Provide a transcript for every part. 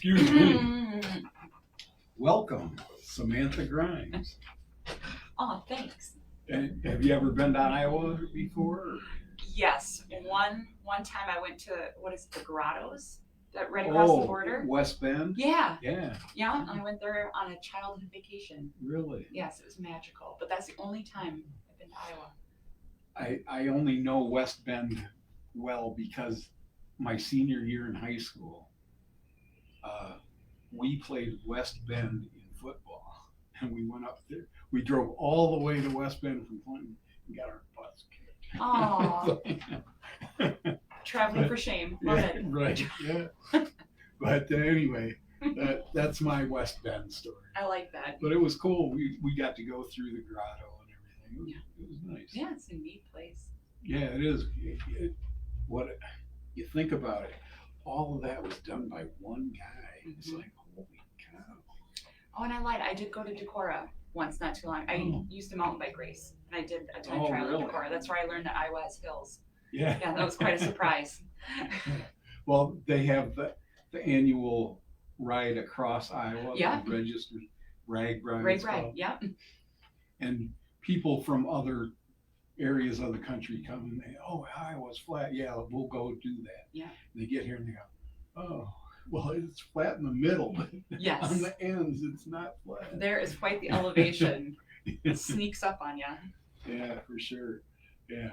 Excuse me. Welcome, Samantha Grimes. Oh, thanks. And have you ever been to Iowa before? Or? Yes, one time I went to the Grottos that right across the border. West Bend. Yeah. Yeah. I went there on a childhood vacation. Really? Yes, it was magical. But that's the only time I've been to Iowa. I only know West Bend well because my senior year in high school, we played West Bend in football, and we went up there. We drove all the way to West Bend from Clinton and got our butts kicked. Oh, traveling for shame. Love it. Right. Yeah. But anyway, that's my West Bend story. I like that. But it was cool. We got to go through the grotto and everything. It was nice. Yeah, it's a neat place. Yeah, it is. What you think about it, all of that was done by one guy. It's like, holy cow. Oh, and I lied. I did go to Decorah once, not too long. I used to mountain bike race, and I did a time trial in Decorah. That's where I learned that Iowa has hills. Yeah. Yeah, that was quite a surprise. Well, they have the annual ride across Iowa. Yeah. The registered rag ride. Rag, yeah. And people from other areas of the country come and they, Iowa's flat. Yeah, we'll go do that. Yeah. And they get here and they go, oh, well, it's flat in the middle, but yes. on the ends, it's not flat. There is quite the elevation. It sneaks up on you. Yeah, for sure. Yeah.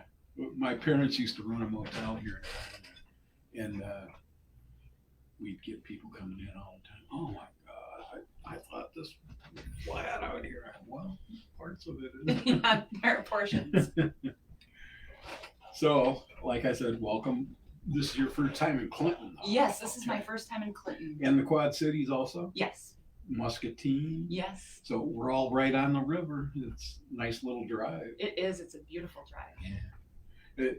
My parents used to run a motel here in Iowa, and we'd get people coming in all the time. Oh my God, I thought this was flat out here. Well, parts of it is. Yeah, there are portions. So, like I said, welcome. This is your first time in Clinton, though. Yes, this is my first time in Clinton. And the Quad Cities also? Yes. Muscatine? Yes. So we're all right on the river. It's a nice little drive. It is. It's a beautiful drive. Yeah.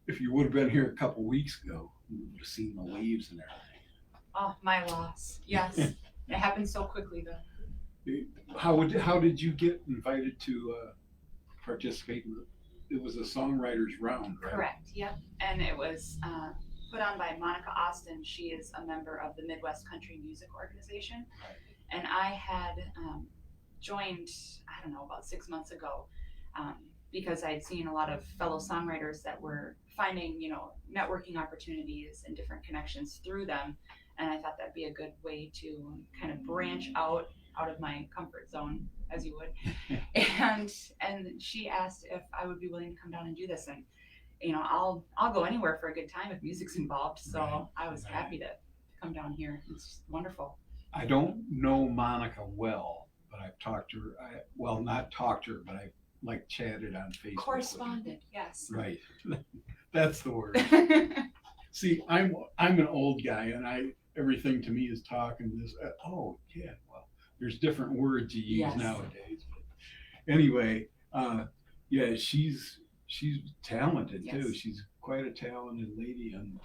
If you would have been here a couple weeks ago, you would have seen the leaves and everything. Oh, my loss. Yes. It happened so quickly, though. How did you get invited to participate in it was a songwriters round, right? Correct, yep. And it was put on by Monica Austin. She is a member of the Midwest Country Music Organization. Right. And I had joined, I don't know, about 6 months ago because I had seen a lot of fellow songwriters that were finding, networking opportunities and different connections through them. And I thought that'd be a good way to kind of branch out of my comfort zone, as you would. And she asked if I would be willing to come down and do this. And, I'll go anywhere for a good time if music's involved. So right. I was happy to come down here. It's wonderful. I don't know Monica well, but I've talked to her. Not talked to her, but I chatted on Facebook. Corresponded, yes. Right. That's the word. See, I'm an old guy, and everything to me is talking this. Well, there's different words you use nowadays. But anyway, yeah, she's talented too. She's quite a talented lady, and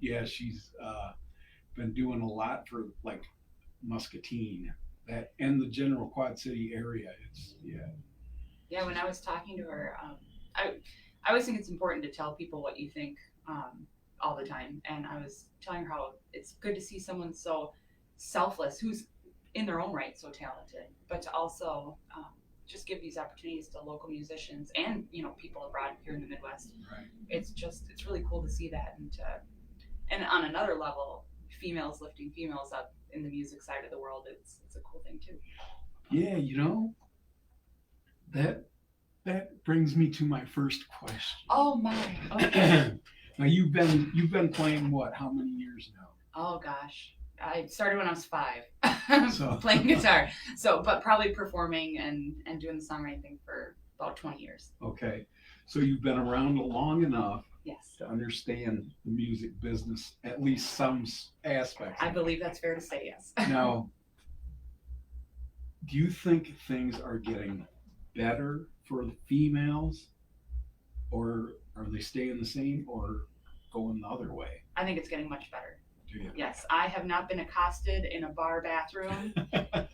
yeah, she's been doing a lot for like Muscatine and the general Quad City area. Yeah, when I was talking to her, I always think it's important to tell people what you think all the time. And I was telling her how it's good to see someone so selfless, who's in their own right so talented, but to also just give these opportunities to local musicians and people abroad here in the Midwest. Right. It's really cool to see that, and on another level, females lifting females up in the music side of the world. It's a cool thing too. Yeah, that brings me to my first question. Oh my. Okay. Now you've been playing what? How many years now? Oh gosh, I started when I was 5, playing guitar. But probably performing and doing the songwriting thing for about 20 years. Okay, so you've been around long enough. Yes. To understand the music business, at least some aspects. I believe that's fair to say, yes. Now, do you think things are getting better for the females, or are they staying the same, or going the other way? I think it's getting much better. Do you? Yes, I have not been accosted in a bar bathroom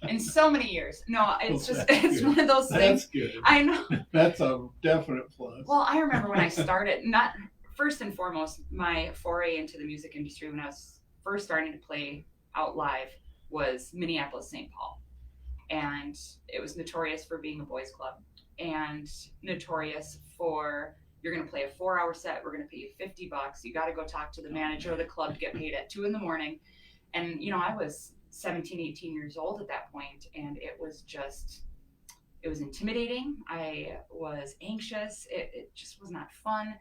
in so many years. No, it's one of those things. That's good. I know. That's a definite plus. Well, I remember when I started, first and foremost, my foray into the music industry when I was first starting to play out live was Minneapolis St. Paul. And it was notorious for being a boys club and notorious for you're going to play a 4-hour set. We're going to pay you $50. You got to go talk to the manager of the club to get paid at 2 a.m. And, you know, I was 17, 18 years old at that point, and it was intimidating. I was anxious. It just was not fun.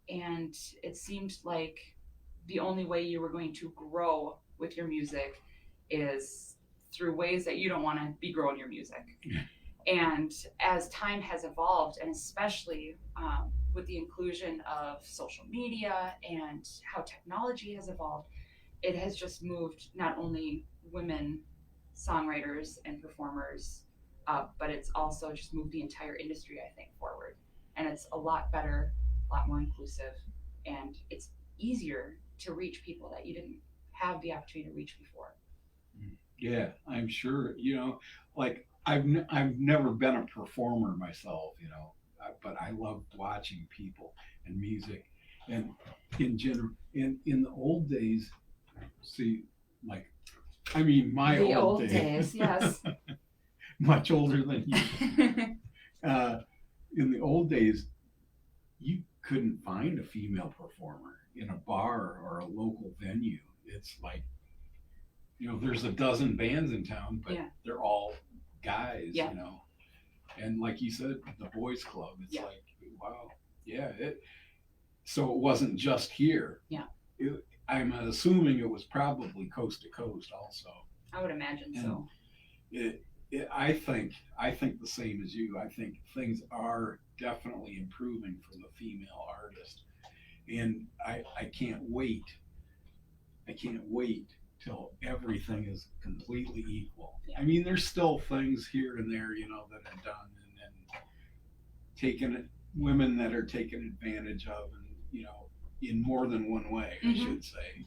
And it seemed like the only way you were going to grow with your music is through ways that you don't want to be growing your music. And as time has evolved, and especially with the inclusion of social media and how technology has evolved, it has just moved not only women songwriters and performers up, but it's also just moved the entire industry, I think, forward. And it's a lot better, a lot more inclusive, and it's easier to reach people that you didn't have the opportunity to reach before. Yeah, I'm sure. You know, like I've never been a performer myself, you know, but I love watching people and music. And in general, in the old days, see, like, I mean, my The old old days, yes. much older than you. In the old days, you couldn't find a female performer in a bar or a local venue. It's like, you know, there's a dozen bands in town, but they're all guys, you know. And like you said, the boys club, it's like, wow, so it wasn't just here. Yeah. I'm assuming it was probably coast to coast also. I would imagine so. I think the same as you. I think things are definitely improving for the female artist. And I can't wait. Till everything is completely equal. I mean, there's still things here and there, you know, that are done and women that are taken advantage of, and, you know, in more than one way, I should say.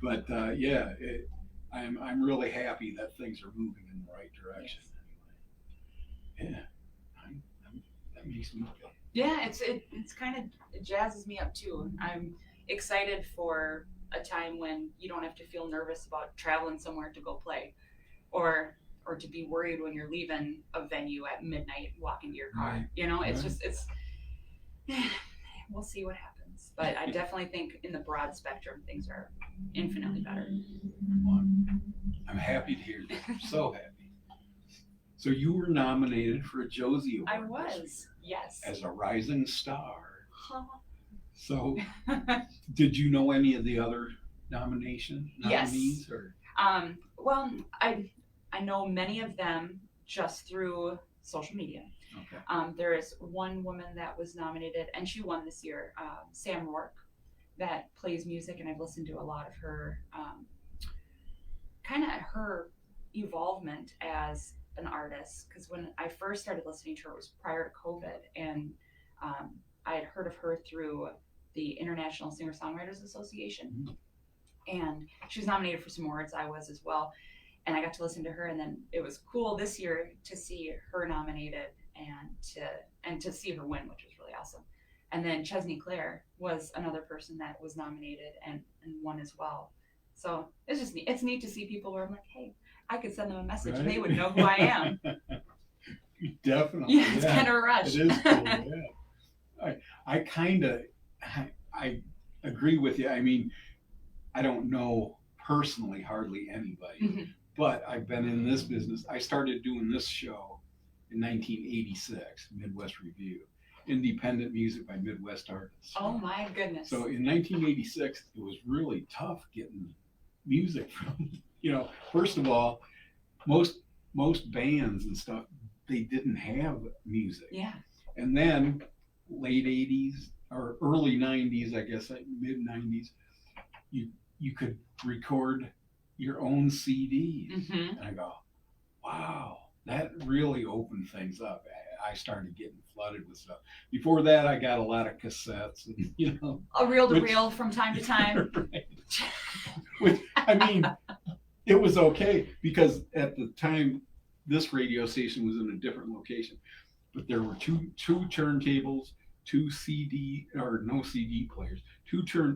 But I'm really happy that things are moving in the right direction. Anyway. That makes me feel. Yeah, it's kind of, it jazzes me up too. I'm excited for a time when you don't have to feel nervous about traveling somewhere to go play, or to be worried when you're leaving a venue at midnight walking to your car. Right. You know, it's just we'll see what happens. But I definitely think in the broad spectrum things are infinitely better. Well, I'm happy to hear that. I'm so happy. So you were nominated for a Josie Award. I was, yes. As a rising star. So, did you know any of the other nominees? Yes. Or? Well, I know many of them just through social media. Okay. There is one woman that was nominated, and she won this year, Sam Rourke, that plays music, and I've listened to a lot of her, kind of her evolvement as an artist, because when I first started listening to her, it was prior to COVID, and I had heard of her through the International Singer-Songwriters Association, and she was nominated for some awards. I was as well, and I got to listen to her, and then it was cool this year to see her nominated and to see her win, which was really awesome. And then Chesney Clare was another person that was nominated and won as well. So it's just neat. It's neat to see people where I'm like, hey, I could send them a message and they would know who I am. Definitely. Yeah, it's kind of a rush. It is cool, yeah. I agree with you. I mean, I don't know personally hardly anybody, but I've been in this business. I started doing this show in 1986, Midwest Revue, independent music by Midwest artists. Oh my goodness. So in 1986, it was really tough getting music from, you know, first of all, most bands and stuff, they didn't have music. Yeah. And then late 80s or early 90s, I guess, like mid 90s, you could record your own CDs. And I go, wow, that really opened things up. I started getting flooded with stuff. Before that, I got a lot of cassettes, and, you know, a reel to reel from time to time. Right. Which, I mean, it was okay because at the time, this radio station was in a different location, but there were two turntables, two CD or no CD players,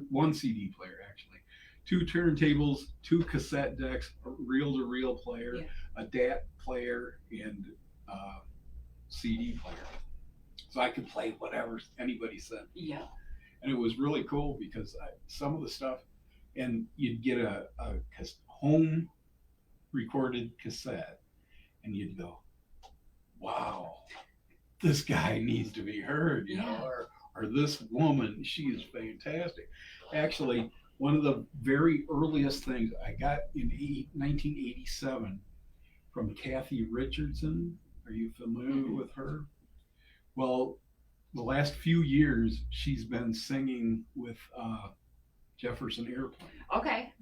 one CD player actually, 2 turntables, 2 cassette decks, a reel-to-reel player, Yeah. a DAT player, and CD player. So I could play whatever anybody sent. Yeah. And it was really cool because some of the stuff, and you'd get a home recorded cassette, and you'd go, wow, this guy needs to be heard, you know, or this woman, she is fantastic. Actually, one of the very earliest things I got in 1987 from Kathy Richardson. Are you familiar with her? Well, the last few years, she's been singing with Jefferson Airplane. Okay.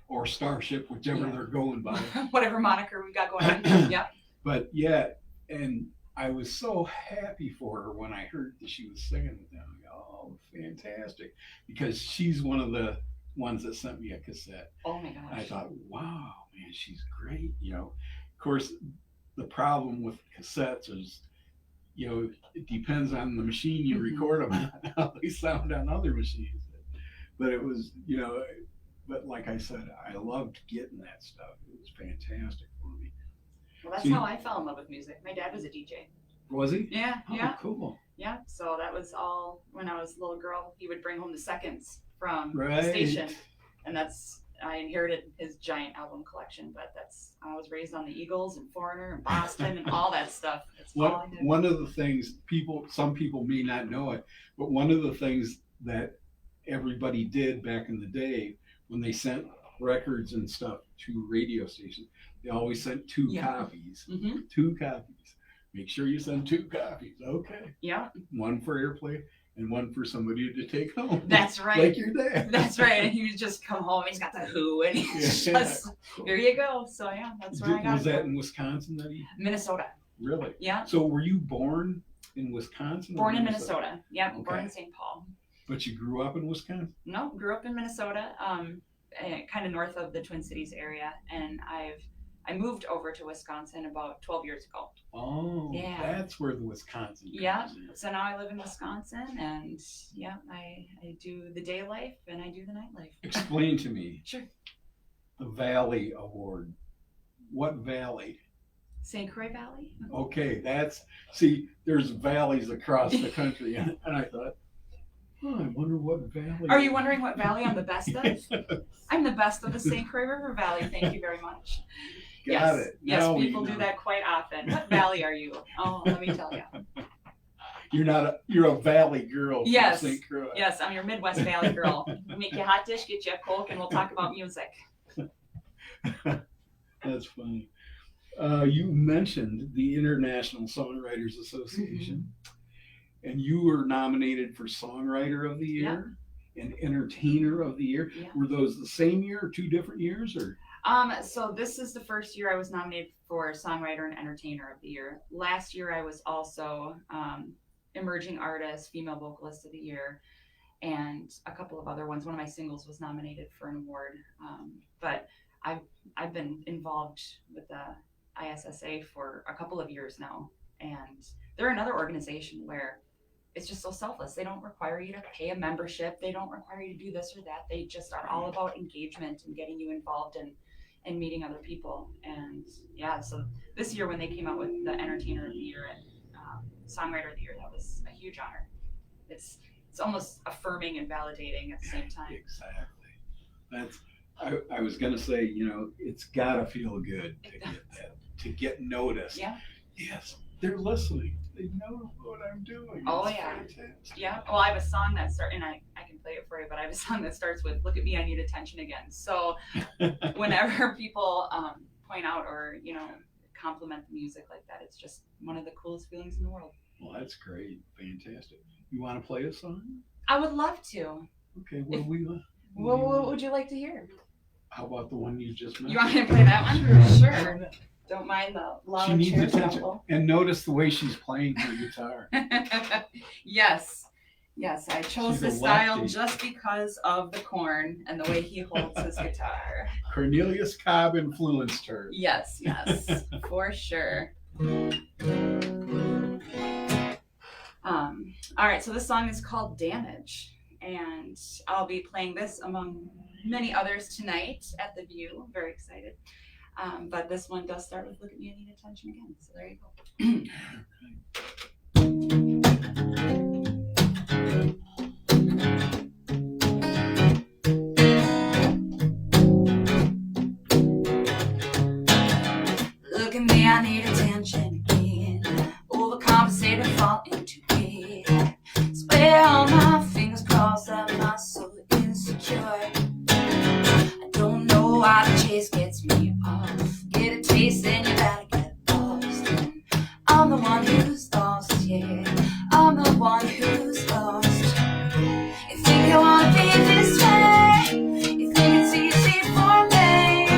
Or Starship, whichever they're going by. Whatever moniker we got going on. Yep. But yeah, and I was so happy for her when I heard that she was singing with them. Oh, fantastic. Because she's one of the ones that sent me a cassette. Oh my gosh. And I thought, wow, man, she's great. You know, of course, the problem with cassettes is, you know, it depends on the machine you record them on, how they sound on other machines. But it was, you know, but like I said, I loved getting that stuff. It was fantastic for me. Well, that's how I fell in love with music. My dad was a DJ. Was he? Yeah, Oh, yeah. cool. Yeah, so that was all when I was a little girl. He would bring home the seconds from Right. the station. And I inherited his giant album collection, but I was raised on the Eagles and Foreigner and Boston and all that stuff. That's all I did. One of the things some people may not know it, but one of the things that everybody did back in the day when they sent records and stuff to radio stations, they always sent 2 copies. Mm-hmm. 2 copies. Make sure you send 2 copies. Okay. Yeah. One for airplay and one for somebody to take home. That's right. Like your dad. That's right. And he would just come home. He's got the Who, and he's just here you go. So yeah, that's where I got it. Was that in Wisconsin that he? Minnesota. Really? Yeah. So were you born in Wisconsin? Born in Minnesota. Yeah, Okay. born in St. Paul. But you grew up in Wisconsin? No, grew up in Minnesota, kind of north of the Twin Cities area, and I moved over to Wisconsin about 12 years ago. Oh, Yeah. That's where the Wisconsin comes Yeah. in. So now I live in Wisconsin, and yeah, I do the day life and I do the night life. Explain to me Sure. the Valley Award. What valley? St. Croix Valley. Okay, there's valleys across the country, and I thought, oh, I wonder what valley. Are you wondering what valley I'm the best of? I'm the best of the St. Croix River Valley. Thank you very much. Got it. Yes, Now we people do know. that quite often. What valley are you? Oh, let me tell you. You're a valley girl from Yes. St. Croix. Yes, I'm your Midwest Valley girl. We'll make you a hot dish, get you a Coke, and we'll talk about music. That's funny. You mentioned the International Songwriters Association, and you were nominated for Songwriter of the Year and Entertainer of the Year. Yeah. Were those the same year or 2 different years? Or So this is the first year I was nominated for Songwriter and Entertainer of the Year. Last year I was also Emerging Artist, Female Vocalist of the Year, and a couple of other ones. One of my singles was nominated for an award. But I've been involved with the ISSA for a couple of years now, and they're another organization where it's just so selfless. They don't require you to pay a membership. They don't require you to do this or that. They just are all about engagement and getting you involved and meeting other people. And yeah, so this year when they came out with the Entertainer of the Year and Songwriter of the Year, that was a huge honor. It's almost affirming and validating at the same time. Exactly. I was gonna say, you know, it's gotta feel good to get noticed. Yeah. Yes, they're listening. They know what I'm doing. Oh, It's yeah. fantastic. Yeah. Well, I have a song that starts, and I can play it for you, but I have a song that starts with "Look at me, I need attention again." So whenever people point out or compliment the music like that, it's just one of the coolest feelings in the world. Well, that's great. Fantastic. You want to play a song? I would love to. Okay, what do we want? What would you like to hear? How about the one you just mentioned? You want me to play that one? Sure. Don't mind the loud She needs chair attention. shuffle. And notice the way she's playing her guitar. Yes. Yes, I chose She's a this style lefty. just because of the corn and the way he holds his guitar. Cornelius Cobb influenced her. Yes, for sure. All right, so this song is called Damage, and I'll be playing this among many others tonight at the View. I'm very excited. But this one does start with Look at Me, I Need Attention Again. So there you go. Look at me, I need attention again. Overcompensated, fall into bed. Swear on my fingers crossed that my soul is insecure. I don't know why the chase gets me off. Get a taste and you gotta get lost. And I'm the one who's lost, yeah. I'm the one who's lost. You think I wanna be this way? You think it's easy for me?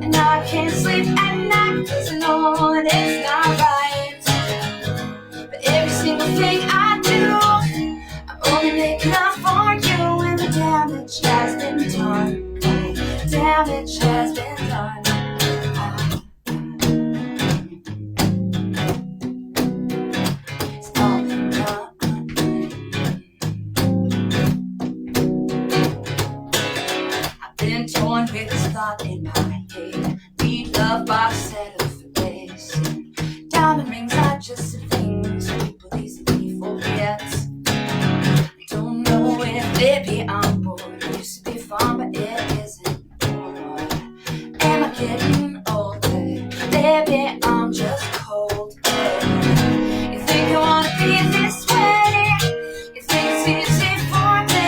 And I can't sleep at night 'cause I know that it's not right. But every single thing I do, I'm only making up for you. And the damage has been done. Damage has been done. It's all been done. I've been torn with this thought in my head. Need love by the set of the face. Diamond rings are just a thing some people easily forget. I don't know if maybe I'm bored. It used to be fun, but it isn't. Am I getting older? Maybe I'm just cold. You think I wanna be this way? You think it's easy for me?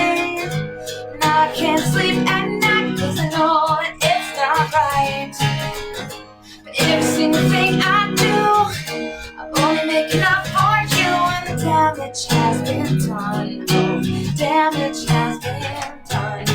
And I can't sleep at night 'cause I know that it's not right. But every single thing I do, I'm only making up for you. And the damage has been done. Oh, damage has been done.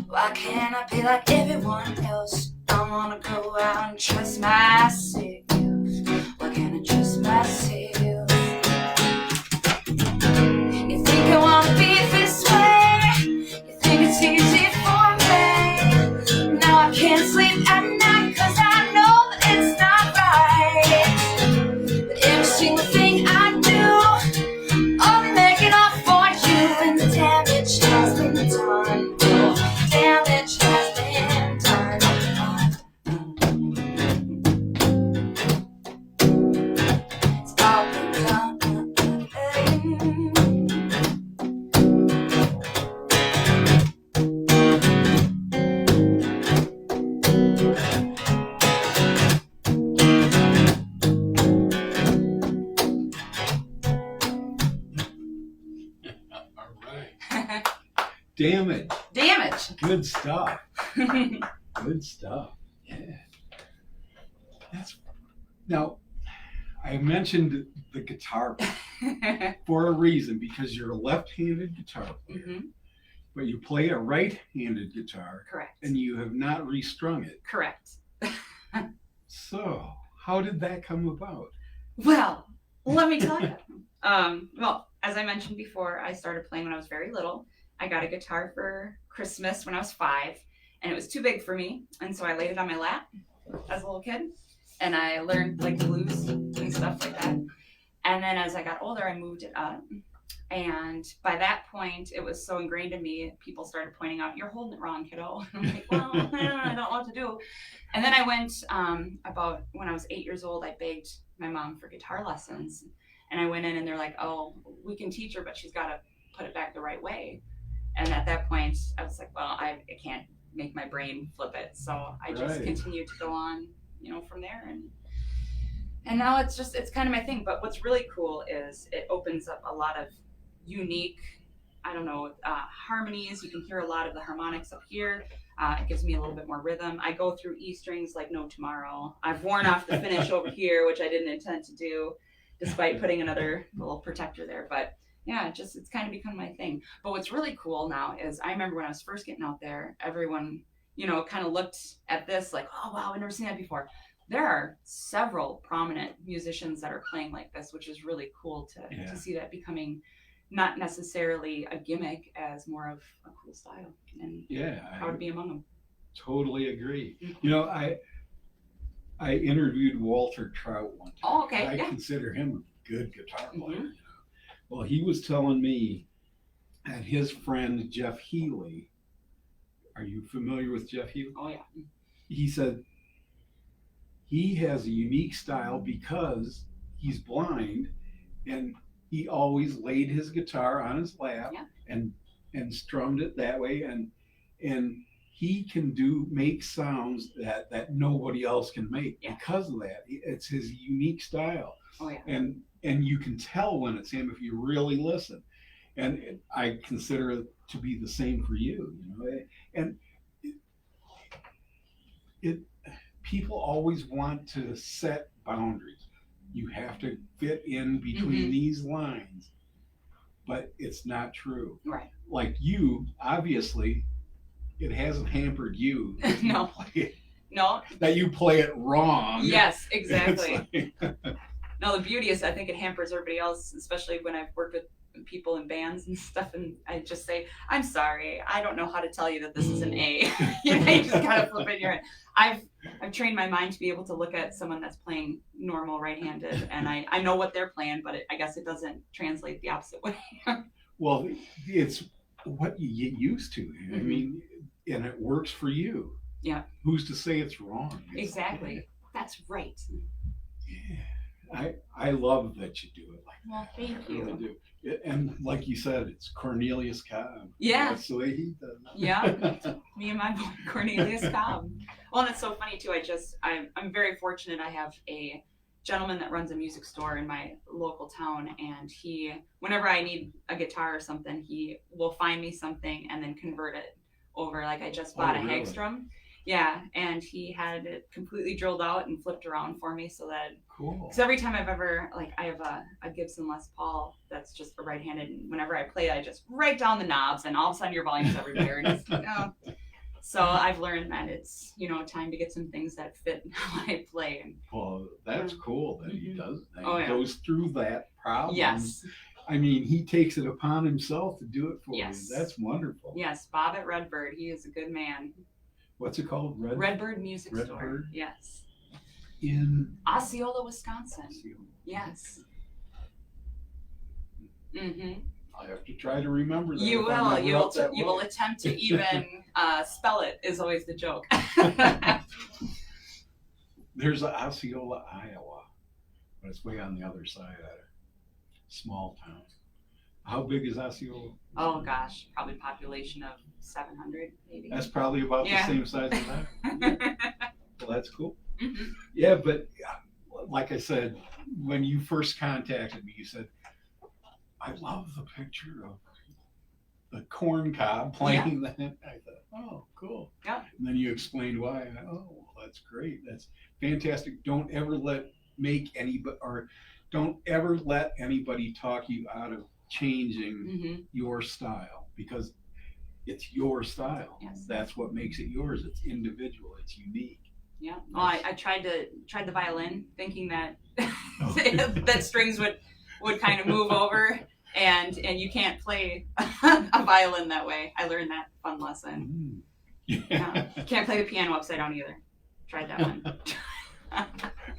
Why can't I be like everyone else? I wanna go out and trust myself. Why can't I trust myself? You think I wanna be this way? You think it's easy for me? Now I can't sleep at night 'cause I know that it's not right. But every single thing I do, only making up for you. And the damage has been done. Damage has been done. It's all been done. All right. Damage. Damage. Good stuff. Good stuff. Yeah. That's now. I mentioned the guitar for a reason because you're a left-handed guitar player, Mhm. but you play a right-handed guitar Correct. and you have not restrung it. Correct. So, how did that come about? Well, let me tell you. Well, as I mentioned before, I started playing when I was very little. I got a guitar for Christmas when I was 5, and it was too big for me, and so I laid it on my lap as a little kid, and I learned like blues and stuff like that. And then as I got older, I moved it up, and by that point, it was so ingrained in me. People started pointing out, "You're holding it wrong, kiddo." And I'm like, "Well, I don't know what to do." And then I went about when I was 8 years old. I begged my mom for guitar lessons, and I went in, and they're like, "Oh, we can teach her, but she's got to put it back the right way." And at that point, I was like, well, I can't make my brain flip it. So I just Right. continued to go on, from there. And now it's kind of my thing. But what's really cool is it opens up a lot of unique, harmonies. You can hear a lot of the harmonics up here. It gives me a little bit more rhythm. I go through E strings like no tomorrow. I've worn off the finish over here, which I didn't intend to do, despite putting another little protector there. But yeah, it's kind of become my thing. But what's really cool now is I remember when I was first getting out there, everyone, kind of looked at this like, oh wow, I've never seen that before. there are several prominent musicians that are playing like this, which is really cool to see that becoming not necessarily a gimmick as more of a cool style. And proud to be among them. Totally agree. You know, I interviewed Walter Trout one time. Oh, okay. I consider him a good guitar player. You know? Well, he was telling me that his friend Jeff Healey, are you familiar with Jeff Healey? Oh, yeah. He said he has a unique style because he's blind, and he always laid his guitar on his lap and strummed it that way, and he can make sounds that nobody else can make because of that. It's his unique style. Oh, yeah. And you can tell when it's him if you really listen. And I consider it to be the same for you, you know. And people always want to set boundaries. You have to fit in between these lines, but it's not true. Right. Like you, obviously, it hasn't hampered you. No. No. That you play it wrong. Yes, exactly. No, the beauty is I think it hampers everybody else, especially when I've worked with people in bands and stuff, and I just say, I'm sorry, I don't know how to tell you that this is an A. You know, you just gotta flip it in your head. I've trained my mind to be able to look at someone that's playing normal right-handed, and I know what they're playing, but I guess it doesn't translate the opposite way. Well, it's what you get used to. I mean, and it works for you. Yeah. Who's to say it's wrong? Exactly. That's right. Yeah. I love that you do it like that. Well, thank you. I really do. And like you said, it's Cornelius Cobb. Yeah. That's the way he does it. Yeah. Me and my boy Cornelius Cobb. Well, and it's so funny too. I'm very fortunate. I have a gentleman that runs a music store in my local town, and whenever I need a guitar or something, he will find me something and then convert it over. Like I just bought a really? Hagstrom. Yeah, and he had it completely drilled out and flipped around for me so that. Cool. Because every time I have a Gibson Les Paul that's just a right-handed, and whenever I play it, I just write down the knobs, and all of a sudden your volume's everywhere. And it's, So I've learned that it's, time to get some things that fit how I play. And, well, that's cool that he does that. He yeah. goes through that problem. Yes. I mean, he takes it upon himself to do it for Yes. you. That's wonderful. Yes, Bob at Redbird. He is a good man. What's it called? Redbird Music Store. Redbird? Yes. In Osceola, Wisconsin. Yes. I have to try to remember that. You will. You will attempt to even spell it is always the joke. There's Osceola, Iowa, but it's way on the other side of it. Small town. How big is Osceola? Oh gosh, probably population of 700 maybe. That's probably about the same size as that. Well, that's cool. Yeah, but like I said, when you first contacted me, you said, I love the picture of the corn cob playing that. I thought, oh, cool. Yeah. And then you explained why. I thought, oh, well, that's great. That's fantastic. Don't ever let anybody talk you out of changing your style, because it's your style. Yes. That's what makes it yours. It's individual. It's unique. Yeah. Well, I tried the violin, thinking that that strings would kind of move over, and you can't play a violin that way. I learned that fun lesson. Yeah. Can't play the piano upside down either. Tried that one.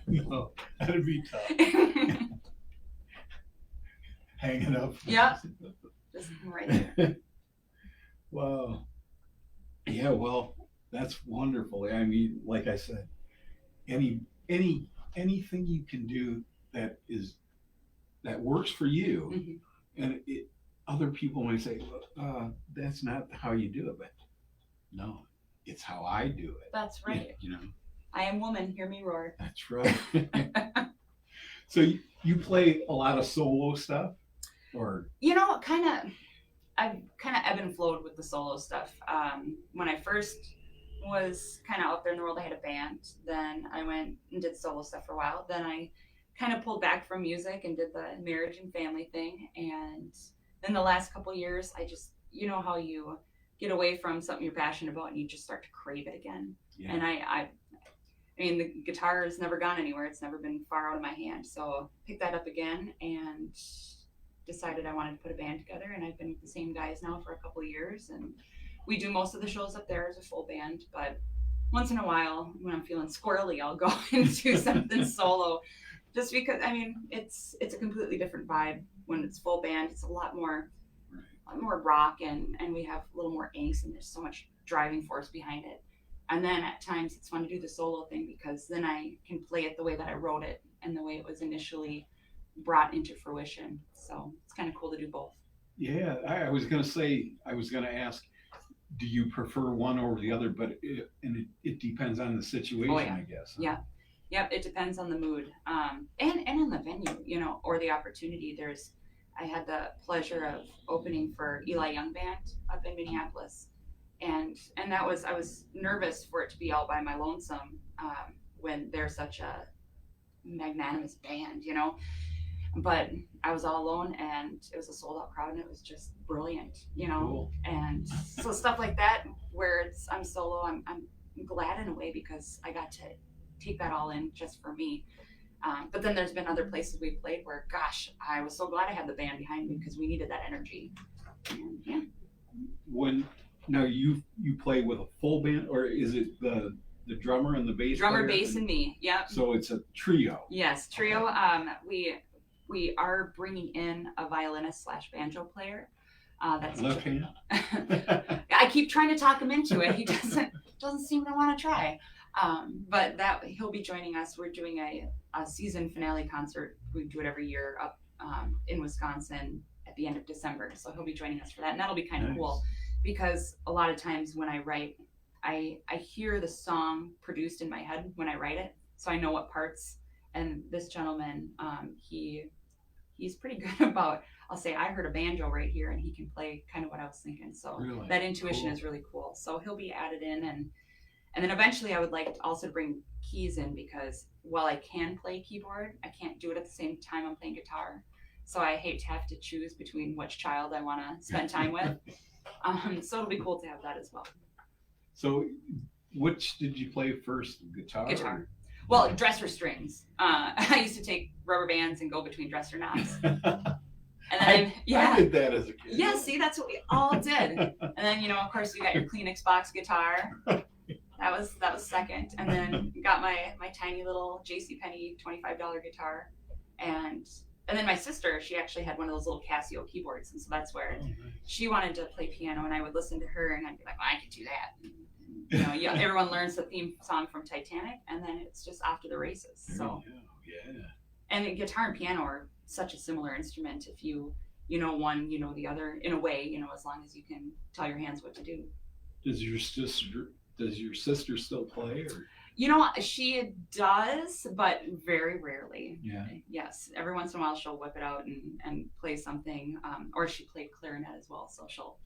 No, that'd be tough. Hanging up. Yeah. Just right there. Wow. Yeah, well, that's wonderful. I mean, like I said, anything you can do that works for you, and other people might say, that's not how you do it, but no, it's how I do it. That's right. You know. I am woman, hear me roar. That's right. So you play a lot of solo stuff, or? I've kind of ebb and flowed with the solo stuff. When I first was kind of out there in the world, I had a band. Then I went and did solo stuff for a while. Then I kind of pulled back from music and did the marriage and family thing. And then the last couple of years, I just, how you get away from something you're passionate about and you just start to crave it again. Yeah. And I mean, the guitar has never gone anywhere. It's never been far out of my hand. So picked that up again and decided I wanted to put a band together. And I've been with the same guys now for a couple of years. And we do most of the shows up there as a full band. But once in a while, when I'm feeling squirrely, I'll go and do something solo. Just because, I mean, it's a completely different vibe when it's full band. It's a lot more rock, and we have a little more angst, and there's so much driving force behind it. And then at times it's fun to do the solo thing because then I can play it the way that I wrote it and the way it was initially brought into fruition. So it's kind of cool to do both. Yeah, I was going to ask, do you prefer one over the other? But it depends on the situation, Oh, yeah. I guess. Huh? Yeah. Yep, it depends on the mood, and on the venue, you know, or the opportunity. I had the pleasure of opening for Eli Young Band up in Minneapolis, and I was nervous for it to be all by my lonesome when they're such a magnanimous band, you know. But I was all alone, and it was a sold out crowd, and it was just brilliant, you know. Cool. And so stuff like that, where I'm solo, I'm glad in a way because I got to take that all in just for me. But then there's been other places we've played where, gosh, I was so glad I had the band behind me because we needed that energy. And, yeah. Now you play with a full band, or is it the drummer and the bass? Drummer, bass, and me. Yep. So it's a trio. Yes, trio. We are bringing in a violinist / banjo player. That's left hand. I keep trying to talk him into it. He doesn't seem to want to try. But that he'll be joining us. We're doing a season finale concert. We do it every year up in Wisconsin at the end of December. So he'll be joining us for that, and that'll be kind of Nice. cool because a lot of times when I write, I hear the song produced in my head when I write it, so I know what parts. And this gentleman, he's pretty good about. I'll say I heard a banjo right here, and he can play kind of what I was thinking. So Really? that intuition Cool. is really cool. So he'll be added in, and then eventually I would like to also bring keys in because while I can play keyboard, I can't do it at the same time I'm playing guitar. So I hate to have to choose between which child I want to spend time with. So it'll be cool to have that as well. So which did you play first, guitar? Guitar. Well, dresser strings. I used to take rubber bands and go between dresser knobs. And then, I did that as a kid. Yeah, see, that's what we all did. And then, you know, of course, you got your Kleenex box guitar. That was second. And then got my tiny little JCPenney $25 guitar. And then my sister, she actually had one of those little Casio keyboards. And so that's where she wanted to play piano. And I would listen to her and I'd be like, well, I could do that. And, you know, everyone learns the theme song from Titanic. And then it's just off to the races. So, yeah. And guitar and piano are such a similar instrument. If you know one, you know the other in a way, you know, as long as you can tell your hands what to do. Does your sister still play, or? You know, she does, but very rarely. Yeah. Yes, every once in a while she'll whip it out and play something, or she played clarinet as well, so she'll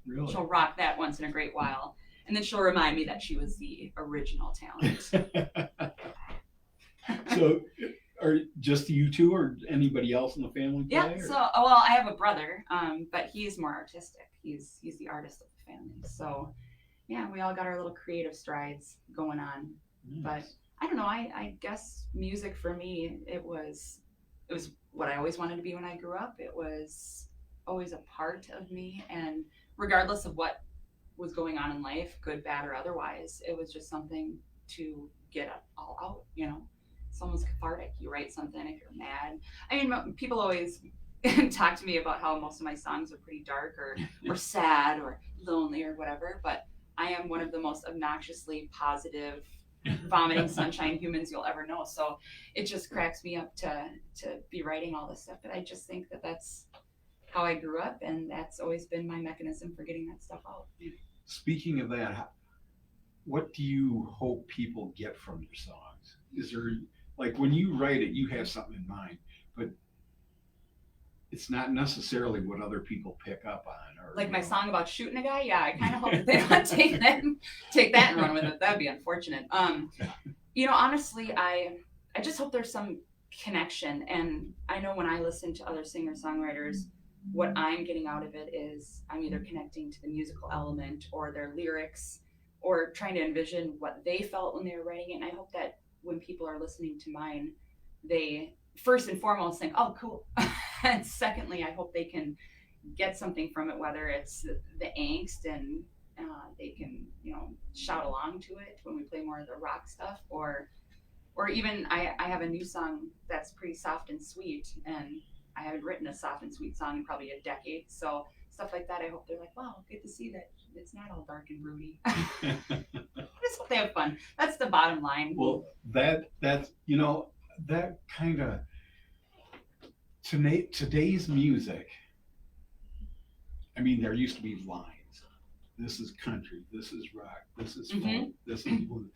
rock that once in a great while, and then she'll remind me that she was the original talent. So, are just you two, or anybody else in the family play? Yeah. Or? So, well, I have a brother, but he's more artistic. He's the artist of the family. So, yeah, we all got our little creative strides going on. Nice. But I don't know. I guess music for me, it was what I always wanted to be when I grew up. It was always a part of me, and regardless of what was going on in life, good, bad, or otherwise, it was just something to get it all out. You know, it's almost cathartic. You write something if you're mad. I mean, people always talk to me about how most of my songs are pretty dark or sad or lonely or whatever, but I am one of the most obnoxiously positive, vomiting sunshine humans you'll ever know. So it just cracks me up to be writing all this stuff. But I just think that that's how I grew up, and that's always been my mechanism for getting that stuff out. Speaking of that, what do you hope people get from your songs? Is there, like, when you write it, you have something in mind, but it's not necessarily what other people pick up on. Or, like my song about shooting a guy, yeah, I kind of hope that they don't take that and run with it. That would be unfortunate. You know, honestly, I just hope there's some connection. And I know when I listen to other singer-songwriters, what I'm getting out of it is I'm either connecting to the musical element or their lyrics or trying to envision what they felt when they were writing it. And I hope that when people are listening to mine, they first and foremost think, oh, cool. And secondly, I hope they can get something from it, whether it's the angst and they can, shout along to it when we play more of the rock stuff, or even I have a new song that's pretty soft and sweet, and I haven't written a soft and sweet song in probably a decade. So stuff like that, I hope they're like, wow, good to see that it's not all dark and broody. I just hope they have fun. That's the bottom line. Well, that's that kind of today's music. I mean, there used to be lines. This is country. This is rock. This is folk. This is blues.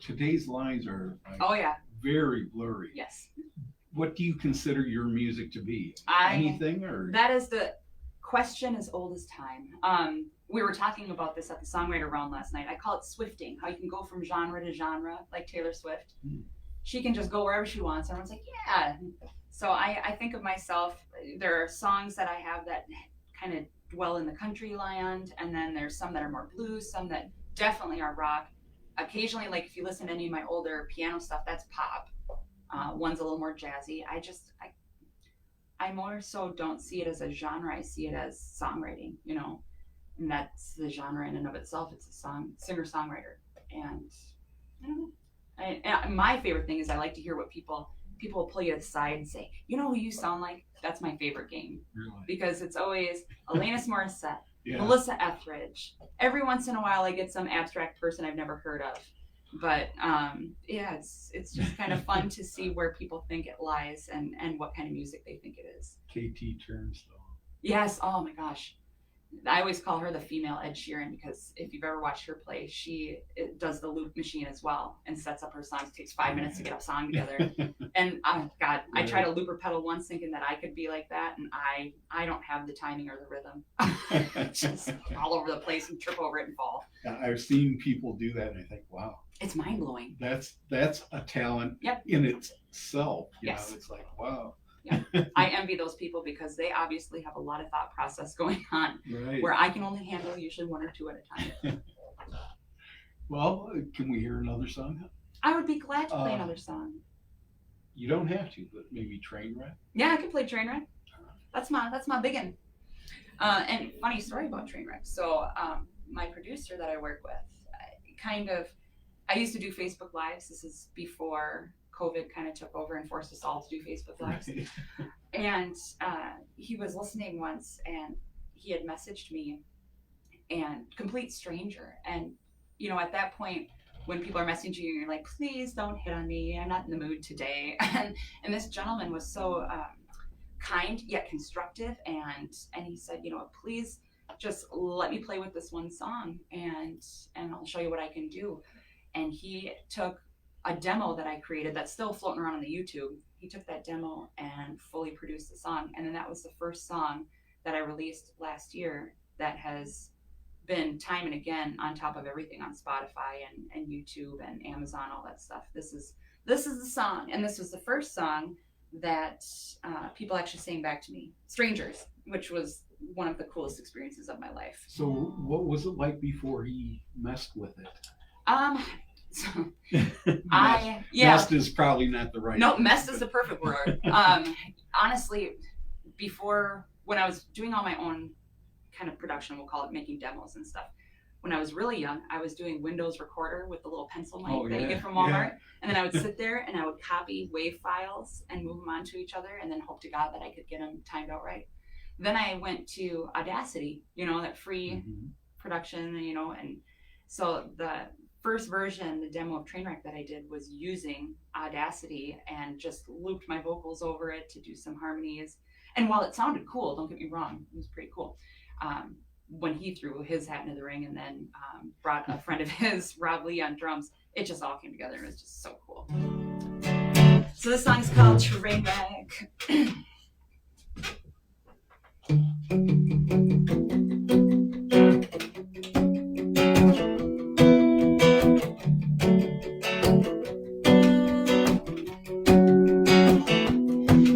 Today's lines are like very blurry. Yes. What do you consider your music to be? Anything or? That is the question as old as time. We were talking about this at the songwriter round last night. I call it swifting, how you can go from genre to genre, like Taylor Swift. She can just go wherever she wants. Everyone's like, yeah. So I think of myself, there are songs that I have that kind of dwell in the country land, and then there's some that are more blues, some that definitely are rock. Occasionally, like if you listen to any of my older piano stuff, that's pop. One's a little more jazzy. I more so don't see it as a genre. I see it as songwriting, and that's the genre in and of itself. It's a singer-songwriter. And I don't know. My favorite thing is I like to hear what people will pull you aside and say, you know who you sound like? That's my favorite game. Really? Because it's always Alanis Morissette, Melissa Etheridge. Every once in a while I get some abstract person I've never heard of. But it's just kind of fun to see where people think it lies and what kind of music they think it is. KT Turnstile. Yes. Oh my gosh. I always call her the female Ed Sheeran, because if you've ever watched her play, she does the loop machine as well and sets up her songs. It takes 5 minutes to get a song together. And oh God, I tried a looper pedal once thinking that I could be like that, and I don't have the timing or the rhythm. Just all over the place and trip over it and fall. I've seen people do that, and I think, wow, it's mind blowing. That's a talent in itself. Yes, it's like, wow. Yeah, I envy those people because they obviously have a lot of thought process going on, where I can only handle usually one or two at a time. Well, can we hear another song? I would be glad to play another song. You don't have to, but maybe Trainwreck? Yeah, I could play Trainwreck. That's my big one. And funny story about Trainwreck. So my producer that I work with, I used to do Facebook Lives. This is before COVID kind of took over and forced us all to do Facebook Lives. And he was listening once, and he had messaged me, and complete stranger. And, at that point, when people are messaging you, you're like, please don't hit on me. I'm not in the mood today. And this gentleman was so kind yet constructive. And he said, please just let me play with this one song, and I'll show you what I can do. And he took a demo that I created that's still floating around on the YouTube. He took that demo and fully produced the song. And then that was the first song that I released last year that has been time and again on top of everything on Spotify and YouTube and Amazon, all that stuff. This is the song. And this was the first song that people actually sang back to me, strangers, which was one of the coolest experiences of my life. So what was it like before he messed with it? So messed is probably not the right word. Messed is the perfect word. Honestly, before, when I was doing all my own kind of production, we'll call it making demos and stuff, when I was really young, I was doing Windows Recorder with the little pencil mic that you get from Walmart. And then I would sit there and I would copy WAV files and move them onto each other and then hope to God that I could get them timed out right. Then I went to Audacity, that free production, and so the first version, the demo of Trainwreck that I did, was using Audacity and just looped my vocals over it to do some harmonies. And while it sounded cool, don't get me wrong, it was pretty cool. When he threw his hat into the ring and then brought a friend of his, Rob Lee, on drums, it just all came together and it was just so cool. So this song is called Trainwreck.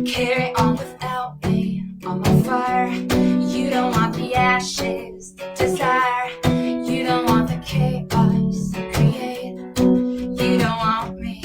Carry on without me on my fire. You don't want the ashes, desire. You don't want the chaos create. You don't want me.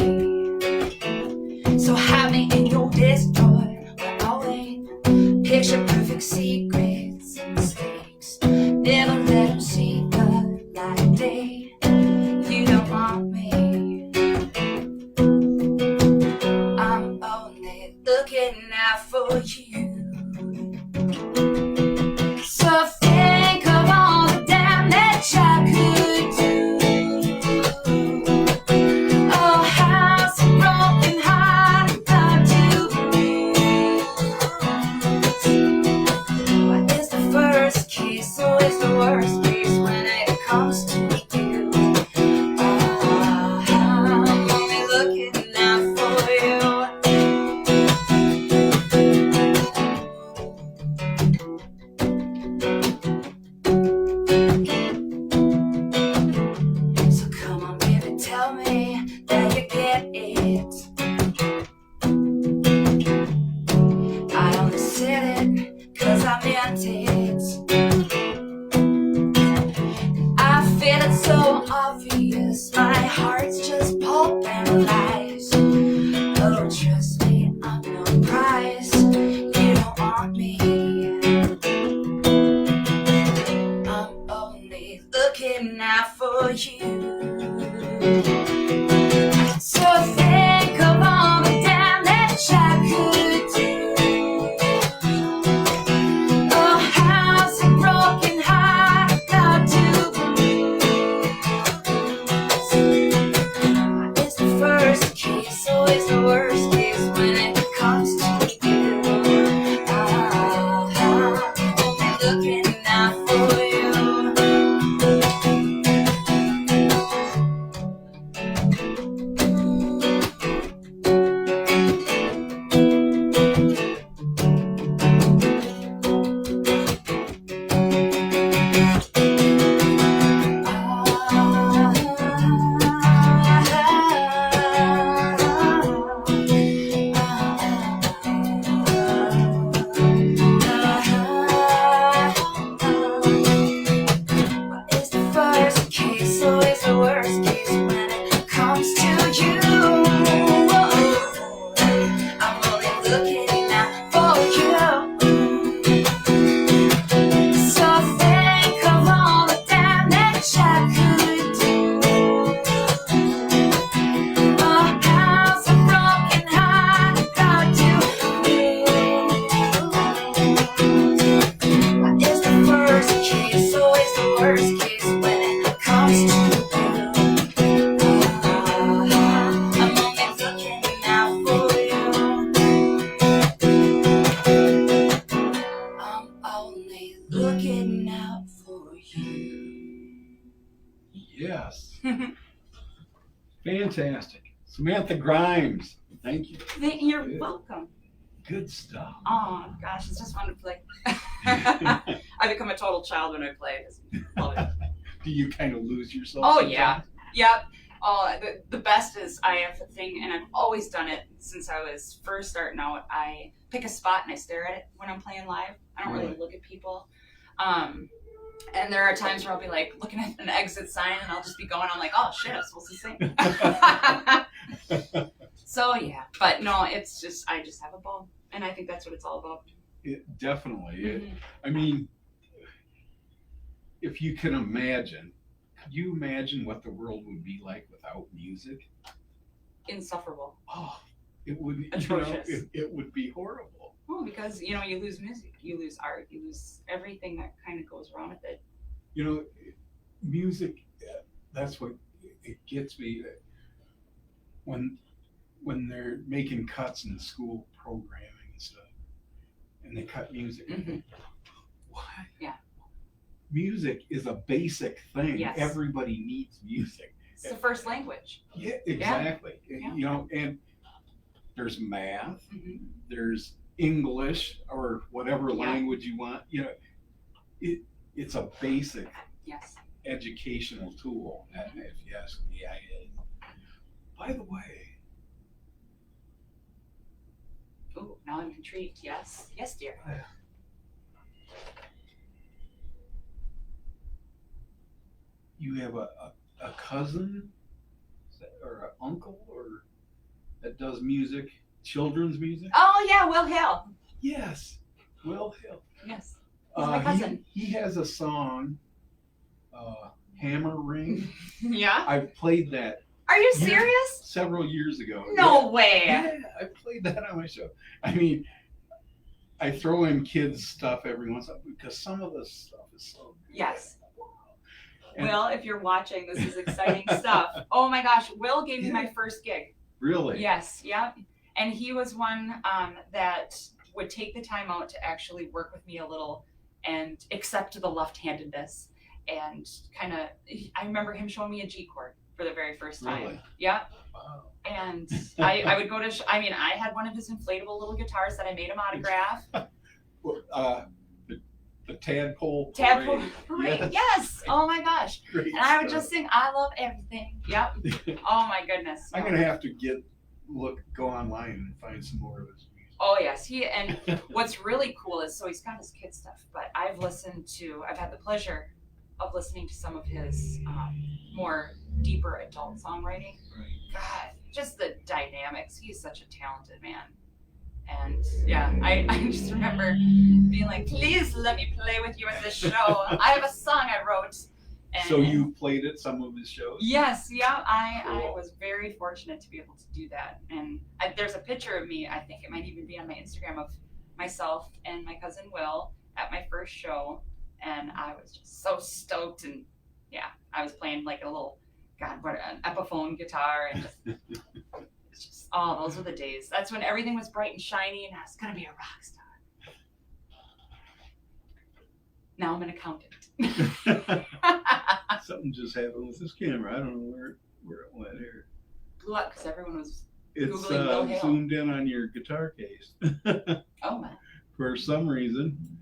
case, always the worst case when it comes to you. Only looking out for you. It's the first case, always the worst case when it comes to you. I'm only looking out for you. So think of all the damage I could do. A house, a broken heart, got you. It's the first case, always the worst case when it comes to you. I'm only looking out for you. I'm only looking out for you. Yes. Fantastic. Samantha Grimes. Thank you. You're Good. welcome. Good stuff. Oh gosh, it's just fun to play. I become a total child when I play. Love it. Do you kind of lose yourself? Oh sometimes? yeah, yep. Oh, the best is I have a thing, and I've always done it since I was first starting out. I pick a spot and I stare at it when I'm playing live. I don't really Really? look at people. And there are times where I'll be like looking at an exit sign, and I'll just be going. I'm like, oh shit, I'm supposed to sing. So yeah, but no, it's just I just have a ball, and I think that's what it's all about. Definitely. Mhm. I mean, if you can imagine, could you imagine what the world would be like without music? Insufferable. Oh, it would. Atrocious. It would be horrible. Well, because you lose music, you lose art, you lose everything that kind of goes wrong with it. You know, music. That's what it gets me. When they're making cuts in school programming and stuff, and they cut music. Mhm. What? Yeah. Music is a basic thing. Yes. Everybody needs music. It's the first language. Yeah, exactly. Yeah. You know, and there's math, Mm-hmm. there's English or whatever Yeah. language you want. You know, it's a basic Yes. educational tool. And if you ask me, by the way, Ooh, now I'm intrigued. Yes. Yes, dear. you have a cousin or an uncle or that does music, children's music. Oh yeah, Will Hill. Yes, Will Hill. Yes. He's my cousin. He has a song, Hammer Ring. Yeah. I've played that Are you Yeah. serious? several years ago. No way. Yeah, I played that on my show. I mean, I throw in kids stuff every once in a while because some of the stuff is so good. Yes. And- Will, if you're watching, this is exciting stuff. Oh my gosh, Will gave me Yeah. my first gig. Really? Yes, yep. And he was one that would take the time out to actually work with me a little and accept the left-handedness. And kind of, I remember him showing me a G chord for the very first time. Really? Yep. Wow. And I would go to, I had one of his inflatable little guitars that I made him autograph. Well, the Tadpole Tadpole Parade. Parade, yes. Oh my gosh. Great And I would stuff. just sing, I love everything. Yep. Oh my goodness. I'm gonna have to go online and find some more of his music. Oh yes, and what's really cool is, so he's got his kid stuff, but I've had the pleasure of listening to some of his more deeper adult songwriting. Right. God, just the dynamics. He's such a talented man. And yeah, I just remember being like, please let me play with you at this show. I have a song I wrote. And So you played at some of his shows? Yes, yeah, I Cool. was very fortunate to be able to do that. And there's a picture of me, I think it might even be on my Instagram, of myself and my cousin Will at my first show. And I was just so stoked. And yeah, I was playing like a little, an Epiphone guitar. And just, It's just, oh, those were the days. That's when everything was bright and shiny, and I was gonna be a rock star. Now I'm an accountant. Something just happened with this camera. I don't know where it went here. Blew up because everyone was It's Googling Will Hale. zoomed in on your guitar case. Oh my. For some reason,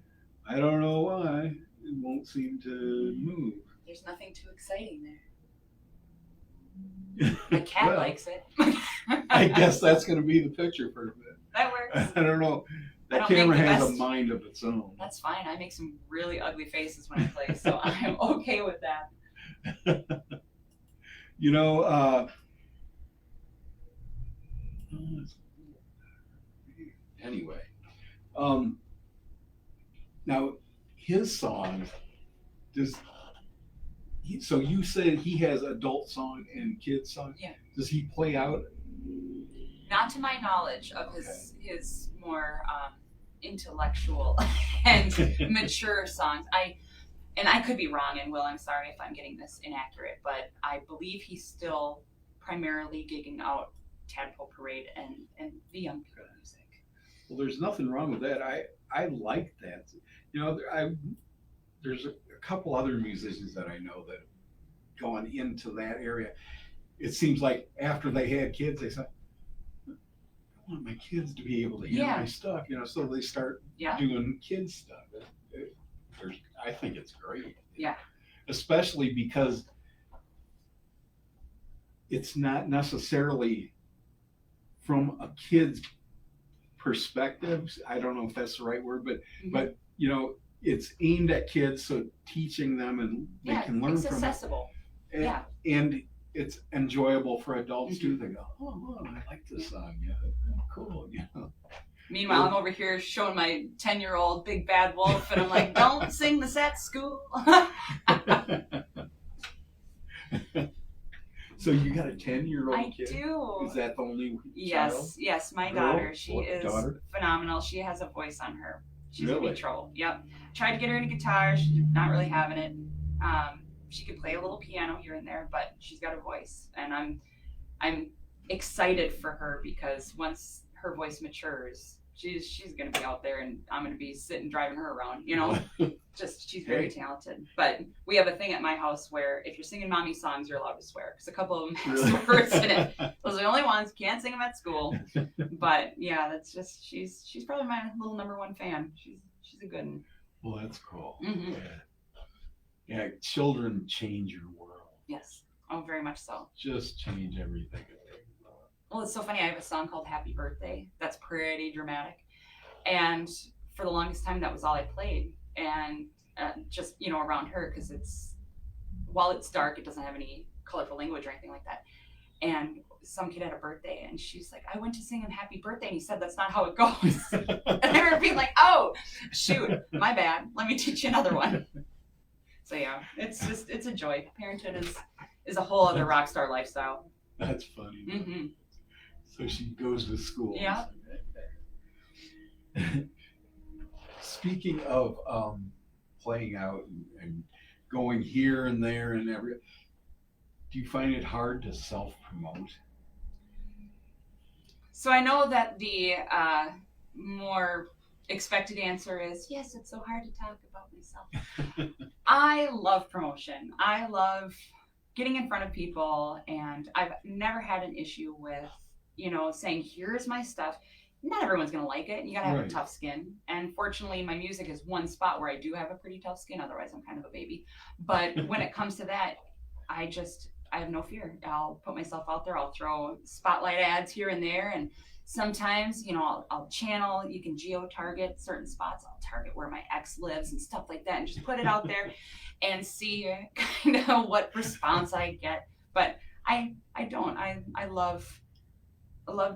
I don't know why, it won't seem to move. There's nothing too exciting there. My cat Well, likes it. I guess that's going to be the picture for a bit. That works. I don't know. I That don't camera make the has a best- mind of its own. That's fine. I make some really ugly faces when I play, so I'm okay with that. You know, anyway, now his song, so you said he has adult song and kids song? Yeah. Does he play out? Not to my knowledge of his more intellectual and mature songs. I could be wrong, and Will, I'm sorry if I'm getting this inaccurate, but I believe he's still primarily gigging out Tadpole Parade and the young people music. Well, there's nothing wrong with that. I like that. You know, there's a couple other musicians that I know that have gone into that area. It seems like after they had kids, they said, I want my kids to be able to hear my stuff, you know, so they start doing kids stuff. I think it's great. Yeah. Especially because it's not necessarily from a kid's perspective. I don't know if that's the right word, but you know, it's aimed at kids, so teaching them and they can learn it's from accessible. it. Yeah. And it's enjoyable for adults too. They go, oh, I like this song. Yeah, cool. You know. Meanwhile, I'm over here showing my 10-year-old Big Bad Wolf, and I'm like, don't sing this at school. So you got a 10-year-old I kid? do. Is that the only child? Yes, my Girl? daughter. She What, is daughter? phenomenal. She has a voice on her. She's Really? gonna be trouble. Yep. Tried to get her into guitar. She's not really having it. She could play a little piano here and there, but she's got a voice, and I'm excited for her because once her voice matures, she's gonna be out there, and I'm gonna be sitting driving her around. You know, she's very talented. But we have a thing at my house where if you're singing mommy songs, you're allowed to swear because a couple of them have Really? words in it. Those are the only ones. Can't sing them at school. But yeah, that's just she's probably my little number one fan. She's a good one. Well, that's cool. Mhm. Yeah, children change your world. Yes. Oh, very much so. Just change everything. Well, it's so funny. I have a song called Happy Birthday that's pretty dramatic. And for the longest time, that was all I played. And just, you know, around her, because while it's dark, it doesn't have any colorful language or anything like that. And some kid had a birthday, and she's like, I went to sing him Happy Birthday, and he said that's not how it goes. And I remember being like, oh, shoot, my bad. Let me teach you another one. So yeah, it's a joy. Parenthood is a whole other rock star lifestyle. That's funny. Mm-hmm. So she goes to school. Yeah. Speaking of playing out and going here and there and do you find it hard to self-promote? So I know that the more expected answer is, yes, it's so hard to talk about myself. I love promotion. I love getting in front of people, and I've never had an issue with, you know, saying, here's my stuff. Not everyone's going to like it. You got to have a tough skin. And fortunately, my music is one spot where I do have a pretty tough skin. Otherwise, I'm kind of a baby. But when it comes to that, I have no fear. I'll put myself out there. I'll throw spotlight ads here and there. And sometimes, you know, I'll channel. You can geo-target certain spots. I'll target where my ex lives and stuff like that and just put it out there and see kind of what response I get. But I don't. I love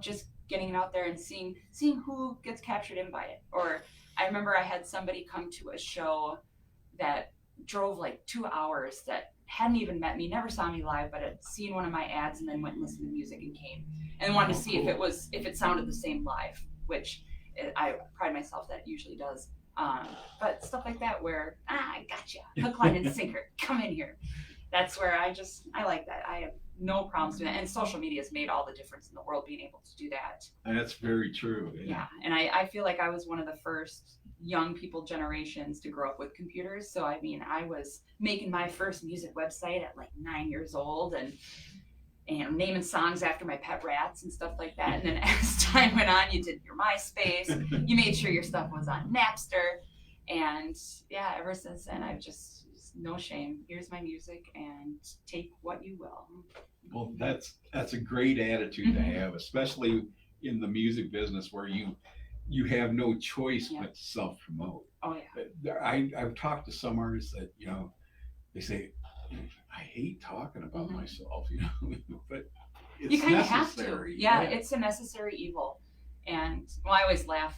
just getting it out there and seeing who gets captured in by it. Or I remember I had somebody come to a show that drove like 2 hours that hadn't even met me, never saw me live, but had seen one of my ads and then went and listened to the music and came and wanted to see if it sounded the same live, which I pride myself that it usually does. But stuff like that where I gotcha, hook, line, and sinker, come in here. That's where I like that. no problems doing that. And social media has made all the difference in the world being able to do that. That's very true. Yeah. And I feel like I was one of the first young people generations to grow up with computers. So, I mean, I was making my first music website at like 9 years old and naming songs after my pet rats and stuff like that. And then as time went on, you did your MySpace. You made sure your stuff was on Napster. And yeah, ever since then, I've just no shame. Here's my music and take what you will. Well, that's a great attitude to have, especially in the music business where you have no choice but to self-promote. Oh yeah. I've talked to some artists that, you know, they say, I hate talking about myself, you know, but it's you kind of have to. necessary. Yeah, it's a necessary evil. And well, I always laugh.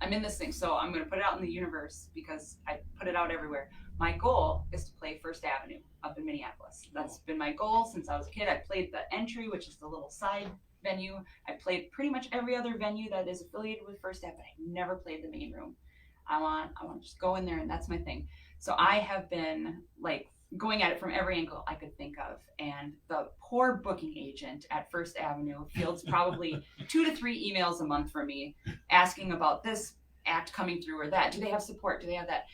I'm in this thing, so I'm going to put it out in the universe because I put it out everywhere. My goal is to play First Avenue up in Minneapolis. That's been my goal since I was a kid. I played the Entry, which is the little side venue. I played pretty much every other venue that is affiliated with First Ave, but I never played the main room. I want to just go in there, and that's my thing. So I have been like going at it from every angle I could think of, and the poor booking agent at First Avenue fields probably 2 to 3 emails a month from me asking about this act coming through or that. Do they have support? Do they have that?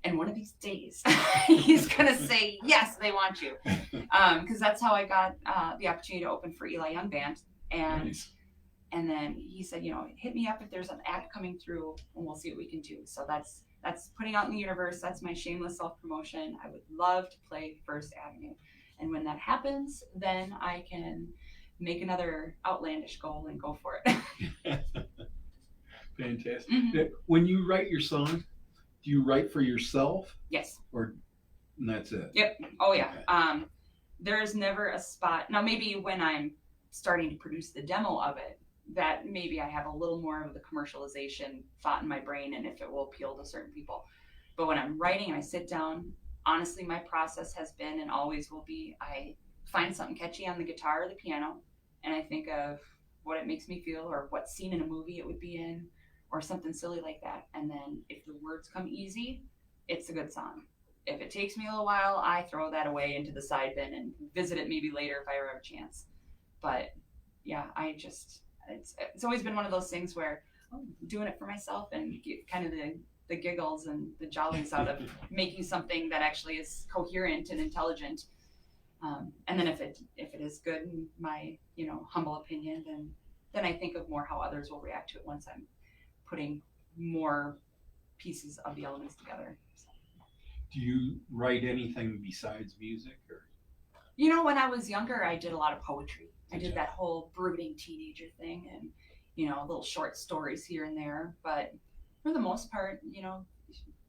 And one of these days, he's gonna say yes, they want you, because that's how I got the opportunity to open for Eli Young Band, and Nice. and then he said, you know, hit me up if there's an act coming through, and we'll see what we can do. So that's putting out in the universe. That's my shameless self-promotion. I would love to play First Avenue, and when that happens, then I can make another outlandish goal and go for it. Fantastic. Mhm. When you write your songs, do you write for yourself, Yes. or and that's it? Yep. Oh yeah. Okay. There's never a spot. Now maybe when I'm starting to produce the demo of it, that maybe I have a little more of the commercialization thought in my brain and if it will appeal to certain people. But when I'm writing and I sit down, honestly, my process has been and always will be, I find something catchy on the guitar or the piano, and I think of what it makes me feel or what scene in a movie it would be in or something silly like that. And then if the words come easy, it's a good song. If it takes me a little while, I throw that away into the side bin and visit it maybe later if I ever have a chance. But yeah, it's always been one of those things where I'm doing it for myself and get kind of the giggles and the jollies out of making something that actually is coherent and intelligent. And then if it is good in my, you know, humble opinion, then I think of more how others will react to it once I'm putting more pieces of the elements together. So. Do you write anything besides music, or? You know, when I was younger, I did a lot of poetry. I did Okay. that whole brooding teenager thing and, you know, little short stories here and there. But for the most part, you know,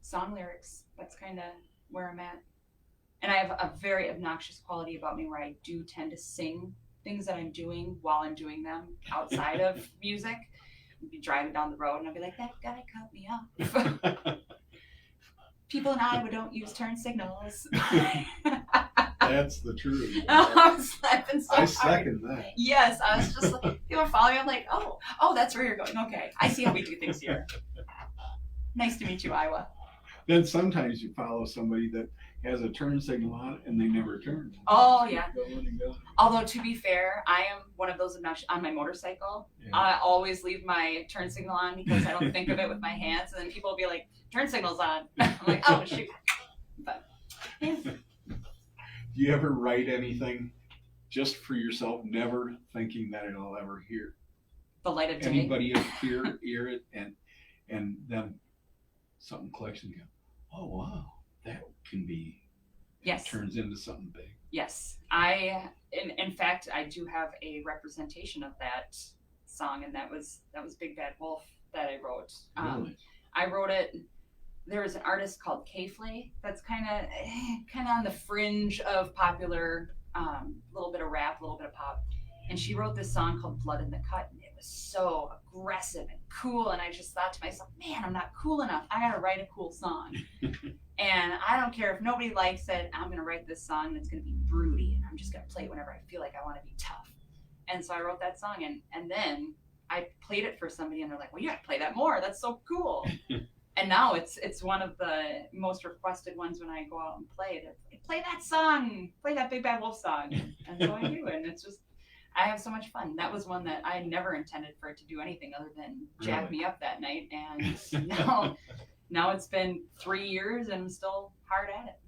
song lyrics, that's kind of where I'm at. And I have a very obnoxious quality about me where I do tend to sing things that I'm doing while I'm doing them outside of music. I'd be driving down the road and I'd be like, that guy cut me off. People in Iowa don't use turn signals. That's the truth. I was laughing so I hard. second that. Yes, I was just like, people are following me. I'm like, oh, that's where you're going. Okay, I see how we do things here. Nice to meet you, Iowa. Then sometimes you follow somebody that has a turn signal on and they never turn. Oh, yeah. Going and going. Although, to be fair, I am one of those obnoxious on my motorcycle. Yeah. I always leave my turn signal on because I don't think of it with my hands. And then people will be like, turn signal's on. I'm like, oh, shoot. But, yeah. Do you ever write anything just for yourself, never thinking that it'll ever hear The light of day. anybody hear it, and then something clicks and you go, oh wow, that can be. Yes. Turns into something big. Yes, in fact, I do have a representation of that song, and that was Big Bad Wolf that I wrote. Really? I wrote it. There was an artist called K-Flay that's kind of on the fringe of popular, little bit of rap, a little bit of pop, and she wrote this song called Blood in the Cut, and it was so aggressive and cool, and I just thought to myself, man, I'm not cool enough. I gotta write a cool song. And I don't care if nobody likes it, I'm gonna write this song that's gonna be broody, and I'm just gonna play it whenever I feel like I wanna be tough. And so I wrote that song, and then I played it for somebody, and they're like, well, you gotta play that more, that's so cool. And now it's one of the most requested ones when I go out and play. Play that song, play that Big Bad Wolf song, and so I do, and it's just I have so much fun. That was one that I never intended for it to do anything other than jack me up that night, and now it's been 3 years and I'm still hard at it.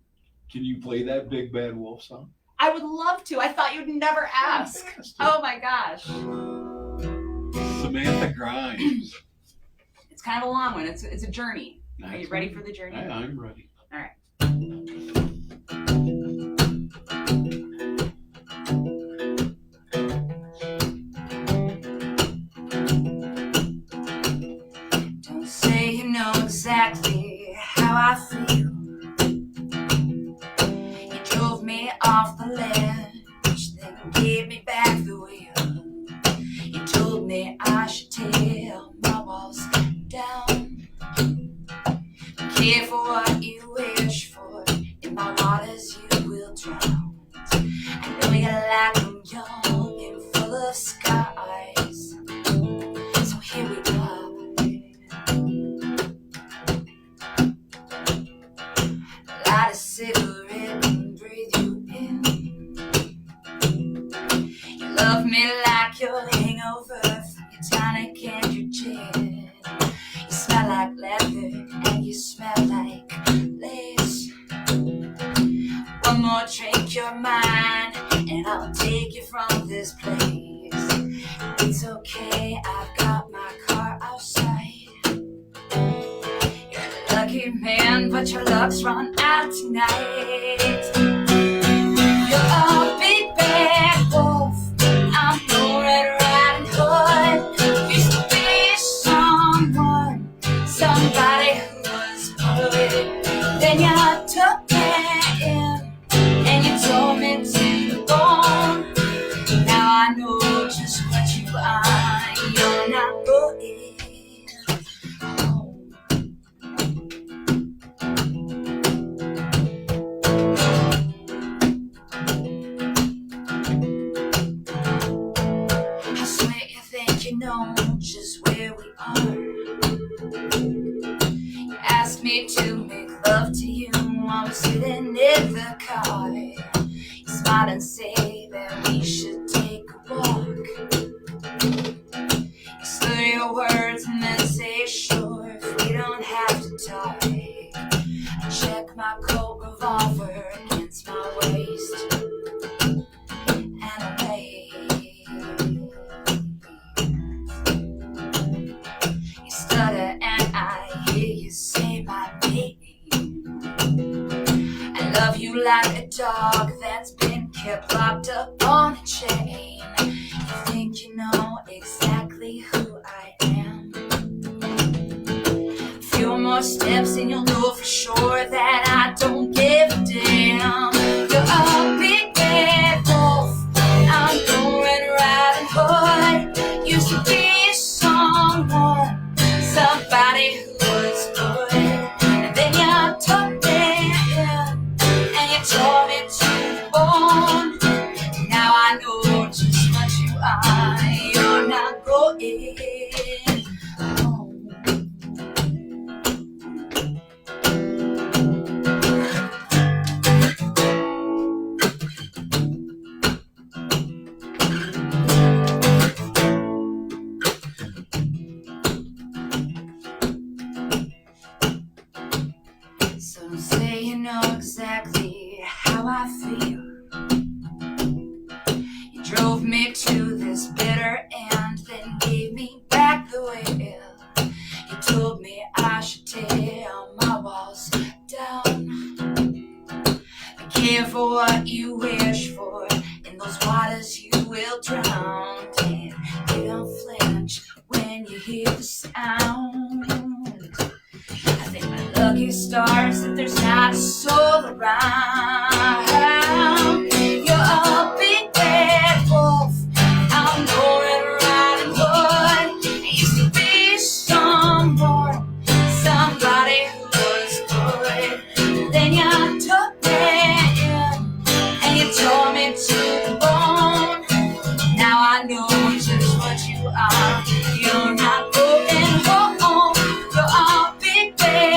Can you play that Big Bad Wolf song? I would love to. I thought you'd never ask. Oh my gosh. Samantha Grimes. It's kind of a long one. It's a journey. Are you ready for the journey? I'm ready. All right. Don't say you know exactly how I feel. You drove me off the ledge, then gave me back the wheel. You told me I should tear my walls down. Care for what you wish for, in my waters you will drown. I know you like them young and full of skies, so here we go. Light a cigarette and breathe you in. You love me like your hangover from your tonic and your gin. You smell like leather and you smell like lace. One more drink, you're mine, and I'll take you from this place. It's okay, I've got my car outside. You're a lucky man, but your luck's run out tonight. You're a big bad wolf, I'm no Red Riding Hood. Used to be someone, somebody who was good. Then you took me in, and you told me to the bone. Now I know just what you are. You're not going home. I swear you think you know just where we are. You asked me to make love to you while we're sitting in the car. You smile and say that we should take a walk. You slur your words and then say sure if we don't have to talk. I check my Colt revolver against my waist and I wait. You stutter and I hear you say my name. I love you like a dog that's been kept locked up on a chain. You think you know exactly who I am. A few more steps and you'll know for sure that I don't give a damn. You're a big bad wolf, I'm no Red Riding Hood. Used to be someone, somebody who was good. And then you took me in, and you tore me to the bone. Now I know just what you are. You're not going home. So don't say you know exactly how I feel. You drove me to this bitter end, then gave me back the wheel. You told me I should tear my walls down. Be careful what you wish for, in those waters you will drown. And you don't flinch when you hear the sound. I thank my lucky stars that there's not a soul around. You're a big bad wolf, I'm no Red Riding Hood. I used to be someone, somebody who was good. Then you took me in, and you tore me to the bone. Now I know just what you are. You're not going home. You're a big bad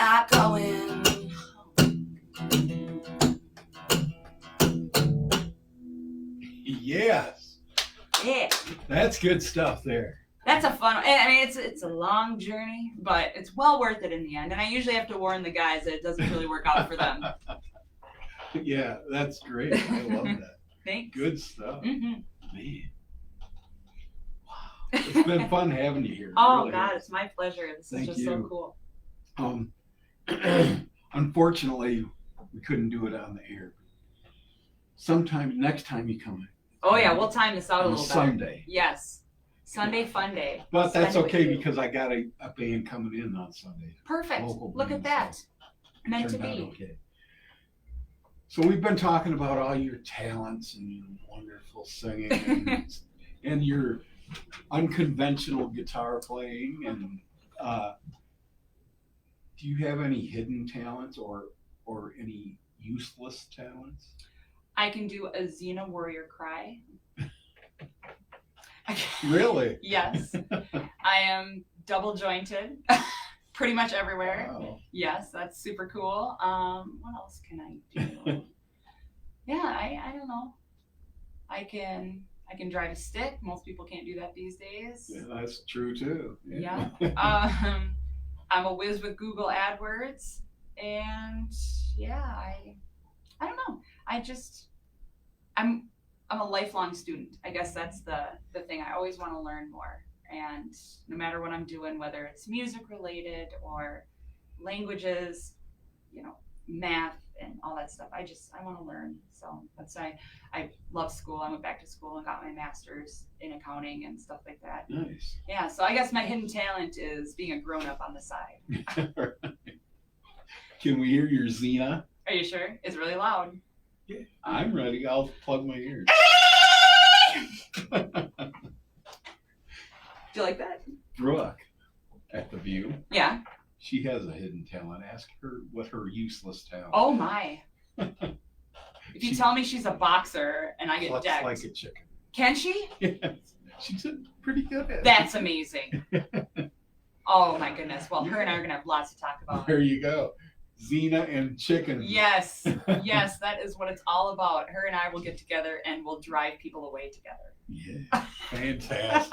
not going. Yes, Yeah. that's good stuff there. That's a fun one. I mean, it's a long journey, but it's well worth it in the end. And I usually have to warn the guys that it doesn't really work out for them. Yeah, that's great. I love that. Thanks. Good stuff. Mm-hmm. Man. Wow. It's been fun having you here. It Oh really God, has. it's my pleasure. This Thank is just so you. cool. Unfortunately, we couldn't do it on the air. Sometime next time you come Oh yeah, we'll time this out a on little better. Sunday. Yes. Sunday fun day. But that's Spend it with okay you. because I got a band coming in on Sunday. Perfect. Local Look at band, that. so it Meant to turned out be. okay. So we've been talking about all your talents and your wonderful singing and your unconventional guitar playing. And do you have any hidden talents or any useless talents? I can do a Xena warrior cry. Really? Yes. I am double jointed pretty much everywhere. Wow. Yes, that's super cool. What else can I do? Yeah, I don't know. I can drive a stick. Most people can't do that these days. Yeah, that's true too. Yeah. I'm a whiz with Google AdWords, and yeah, I don't know. I'm a lifelong student. I guess that's the thing. I always want to learn more, and no matter what I'm doing, whether it's music related or languages, math and all that stuff, I want to learn. So that's I love school. I went back to school and got my master's in accounting and stuff like that. Nice. Yeah, so I guess my hidden talent is being a grown-up on the side. Can we hear your Xena? Are you sure? It's really loud. Yeah, I'm ready. I'll plug my ears. Do you like that? Brooke at the View, Yeah. she has a hidden talent. Ask her what her useless talent. Oh my. If you tell me she's a boxer and I get Clucks decked, like a chicken. can she? Yes, she's pretty good at it. That's amazing. Oh my goodness. Well, her and I are gonna have lots to talk about. There you go. Xena and chicken. Yes, yes, that is what it's all about. Her and I will get together and we'll drive people away together. Yeah, fantastic.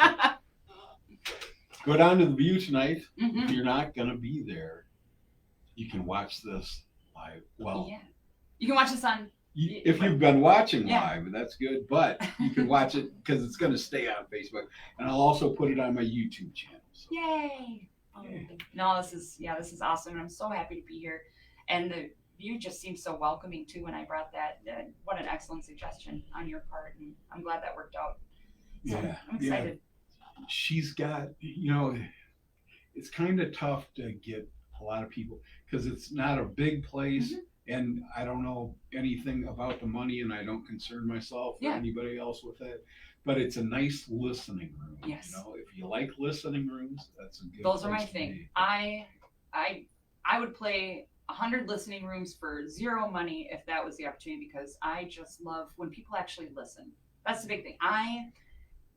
Go down to the View tonight. Mhm. If you're not gonna be there, you can watch this live. Well, Yeah. You can watch this on. if you've been watching Yeah. live, that's good. But you can watch it because it's gonna stay on Facebook, and I'll also put it on my YouTube channel. So. Yay! Oh, Yeah. no, this is awesome, and I'm so happy to be here. And the View just seems so welcoming too when I brought that. What an excellent suggestion on your part, and I'm glad that worked out. So Yeah, I'm excited. She's got, it's kind of tough to get a lot of people because it's not a big place, and I don't know anything about the money, and I don't concern myself or Yeah. anybody else with that. But it's a nice listening room. Yes. If you like listening rooms, that's a good. Those are my place to thing. be. I would play 100 listening rooms for zero money if that was the opportunity, because I just love when people actually listen. That's the big thing. I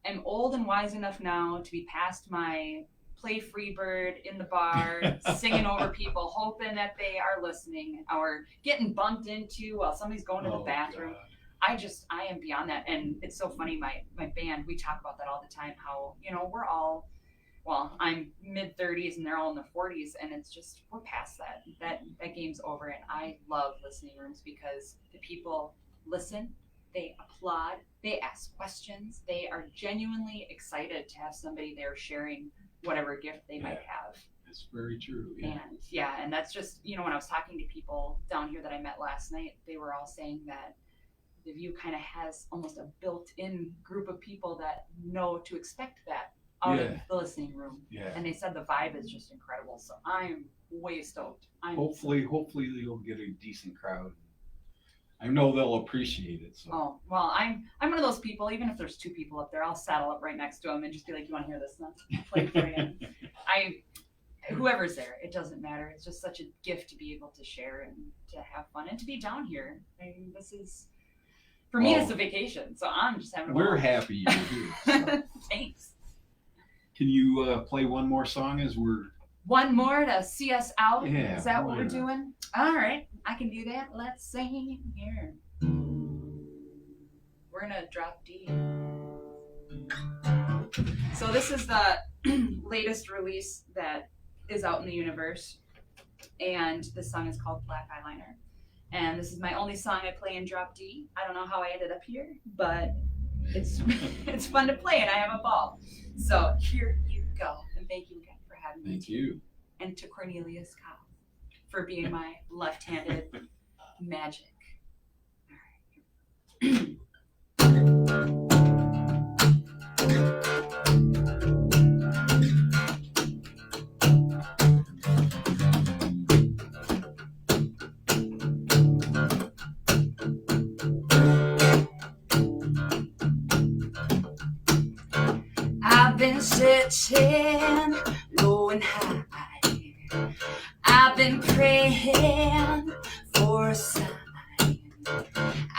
am old and wise enough now to be past my play Freebird in the bar, singing over people, hoping that they are listening, or getting bumped into while somebody's going to the Oh, bathroom. God. I am beyond that. And it's so funny, my band, we talk about that all the time, how, we're all, well, I'm mid-30s and they're all in their 40s, and it's just, we're past that. That game's over, and I love listening rooms because the people listen, they applaud, they ask questions, they are genuinely excited to have somebody there sharing whatever gift they might have. It's very true. Yeah. And that's just, when I was talking to people down here that I met last night, they were all saying that the View kind of has almost a built-in group of people that know to expect that out of the listening room. Yeah. And they said the vibe is just incredible. So I'm way stoked. Hopefully you'll get a decent crowd. I know they'll appreciate it. So. Oh, well, I'm one of those people, even if there's two people up there, I'll saddle up right next to them and just be like, you want to hear this? Play for you. Whoever's there, it doesn't matter. It's just such a gift to be able to share and to have fun and to be down here. This is, for me, it's a vacation. So I'm just having a We're ball. happy you're here. So. Thanks. Can you play one more song as we're one more to see us out? Yeah, Is that what why we're not? doing? All right, I can do that. Let's sing here. We're gonna drop D. So this is the latest release that is out in the universe, and this song is called Black Eyeliner. And this is my only song I play in drop D. I don't know how I ended up here, but it's it's fun to play and I have a ball. So here you go. And thank you again for having me. Thank you. And to Cornelius Kyle for being my left-handed magic. All right. I've been searching low and high. I've been praying for a sign.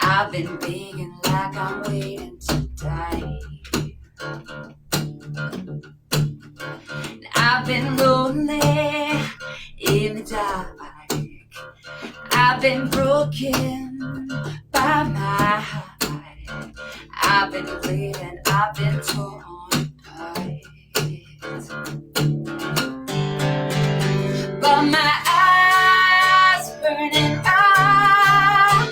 I've been begging like I'm waiting to die. And I've been lonely in the dark. I've been broken by my heart. I've been bleeding, I've been torn apart. But my eyes burning out,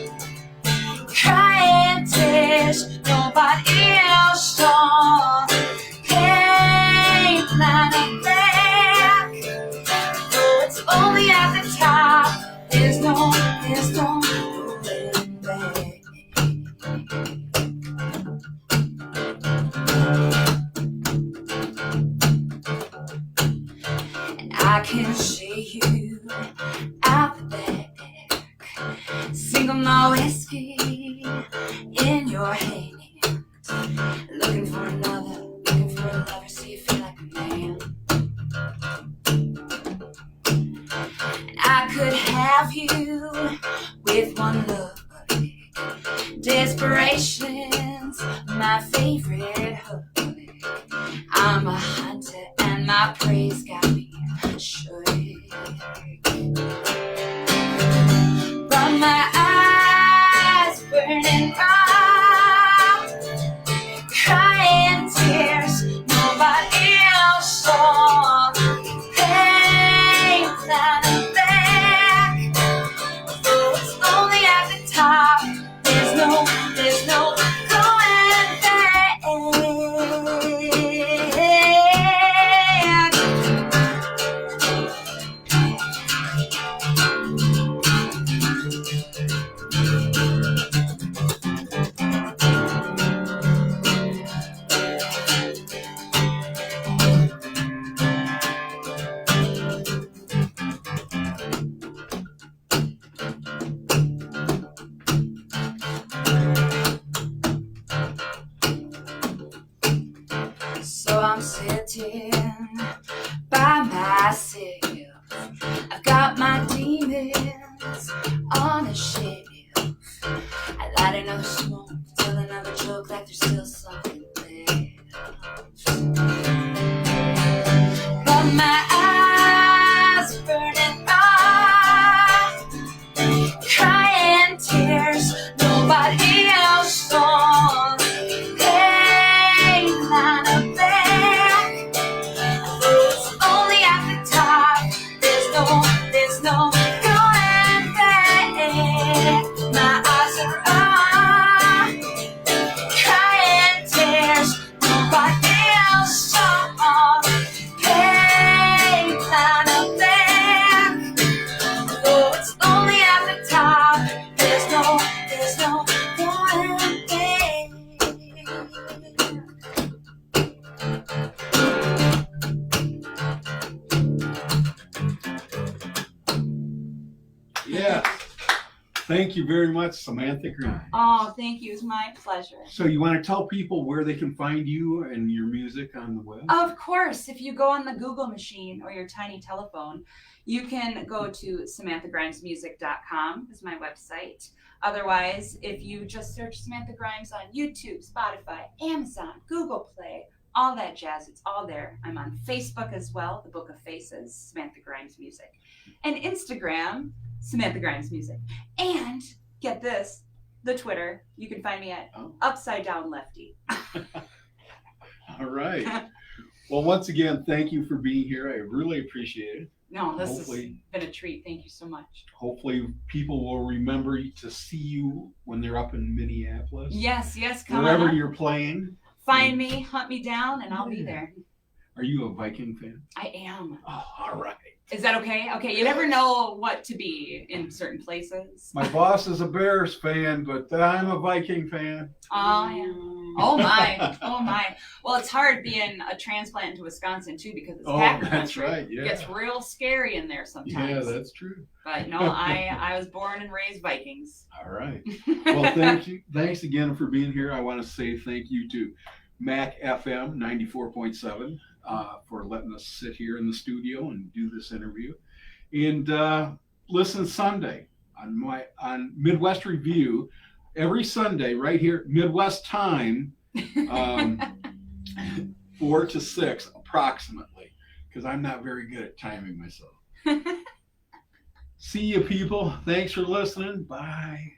crying tears nobody else saw. Pain line up back, though it's only at the top. There's no going back. I can see you out the back, single malt whiskey in your hand, looking for a lover, so you feel like a man. And I could have you with one look. Desperation's my favorite hook. I'm a hunter and my prey's got me shook. But my eyes burning out, crying tears nobody else saw. Pain line up back, though it's only at the top. There's no going back. So I'm sitting by myself. I've got my demons on a shelf. I light another smoke, tell another joke like there's still something left. But my eyes burning out, crying tears nobody else saw. Pain line up back, though it's only at the top. There's no going back. My eyes are on, crying tears nobody else saw. Pain line up back, though it's only at the top. There's no going back. Yes. Thank you very much, Samantha Grimes. Oh, thank you. It's my pleasure. So you want to tell people where they can find you and your music on the web? Of course, if you go on the Google machine or your tiny telephone, you can go to SamanthaGrimesMusic.com is my website. Otherwise, if you just search Samantha Grimes on YouTube, Spotify, Amazon, Google Play, all that jazz. It's all there. I'm on Facebook as well, the Book of Faces, Samantha Grimes Music, and Instagram, Samantha Grimes Music. And get this, the Twitter. You can find me at Upside Down Lefty. All right. Well, once again, thank you for being here. I really appreciate it. No, this has been a treat. Thank you so much. Hopefully people will remember to see you when they're up in Minneapolis. Yes, come wherever on. You're playing. Find me, hunt me down, and I'll be there. Are you a Viking fan? I am. Oh, all right. Is that okay? Okay, you never know what to be in certain places. My boss is a Bears fan, but I'm a Viking fan. Oh, yeah. Oh, my. Well, it's hard being a transplant into Wisconsin, too, because it's Packer that's country. right, yeah. It gets real scary in there sometimes. Yeah, that's true. But no, I was born and raised Vikings. All right. Well, thank you. Thanks again for being here. I want to say thank you to Mac FM 94.7 for letting us sit here in the studio and do this interview. And listen Sunday on Midwest Revue every Sunday right here, Midwest time, 4 to 6 approximately, because I'm not very good at timing myself. See you, people. Thanks for listening. Bye.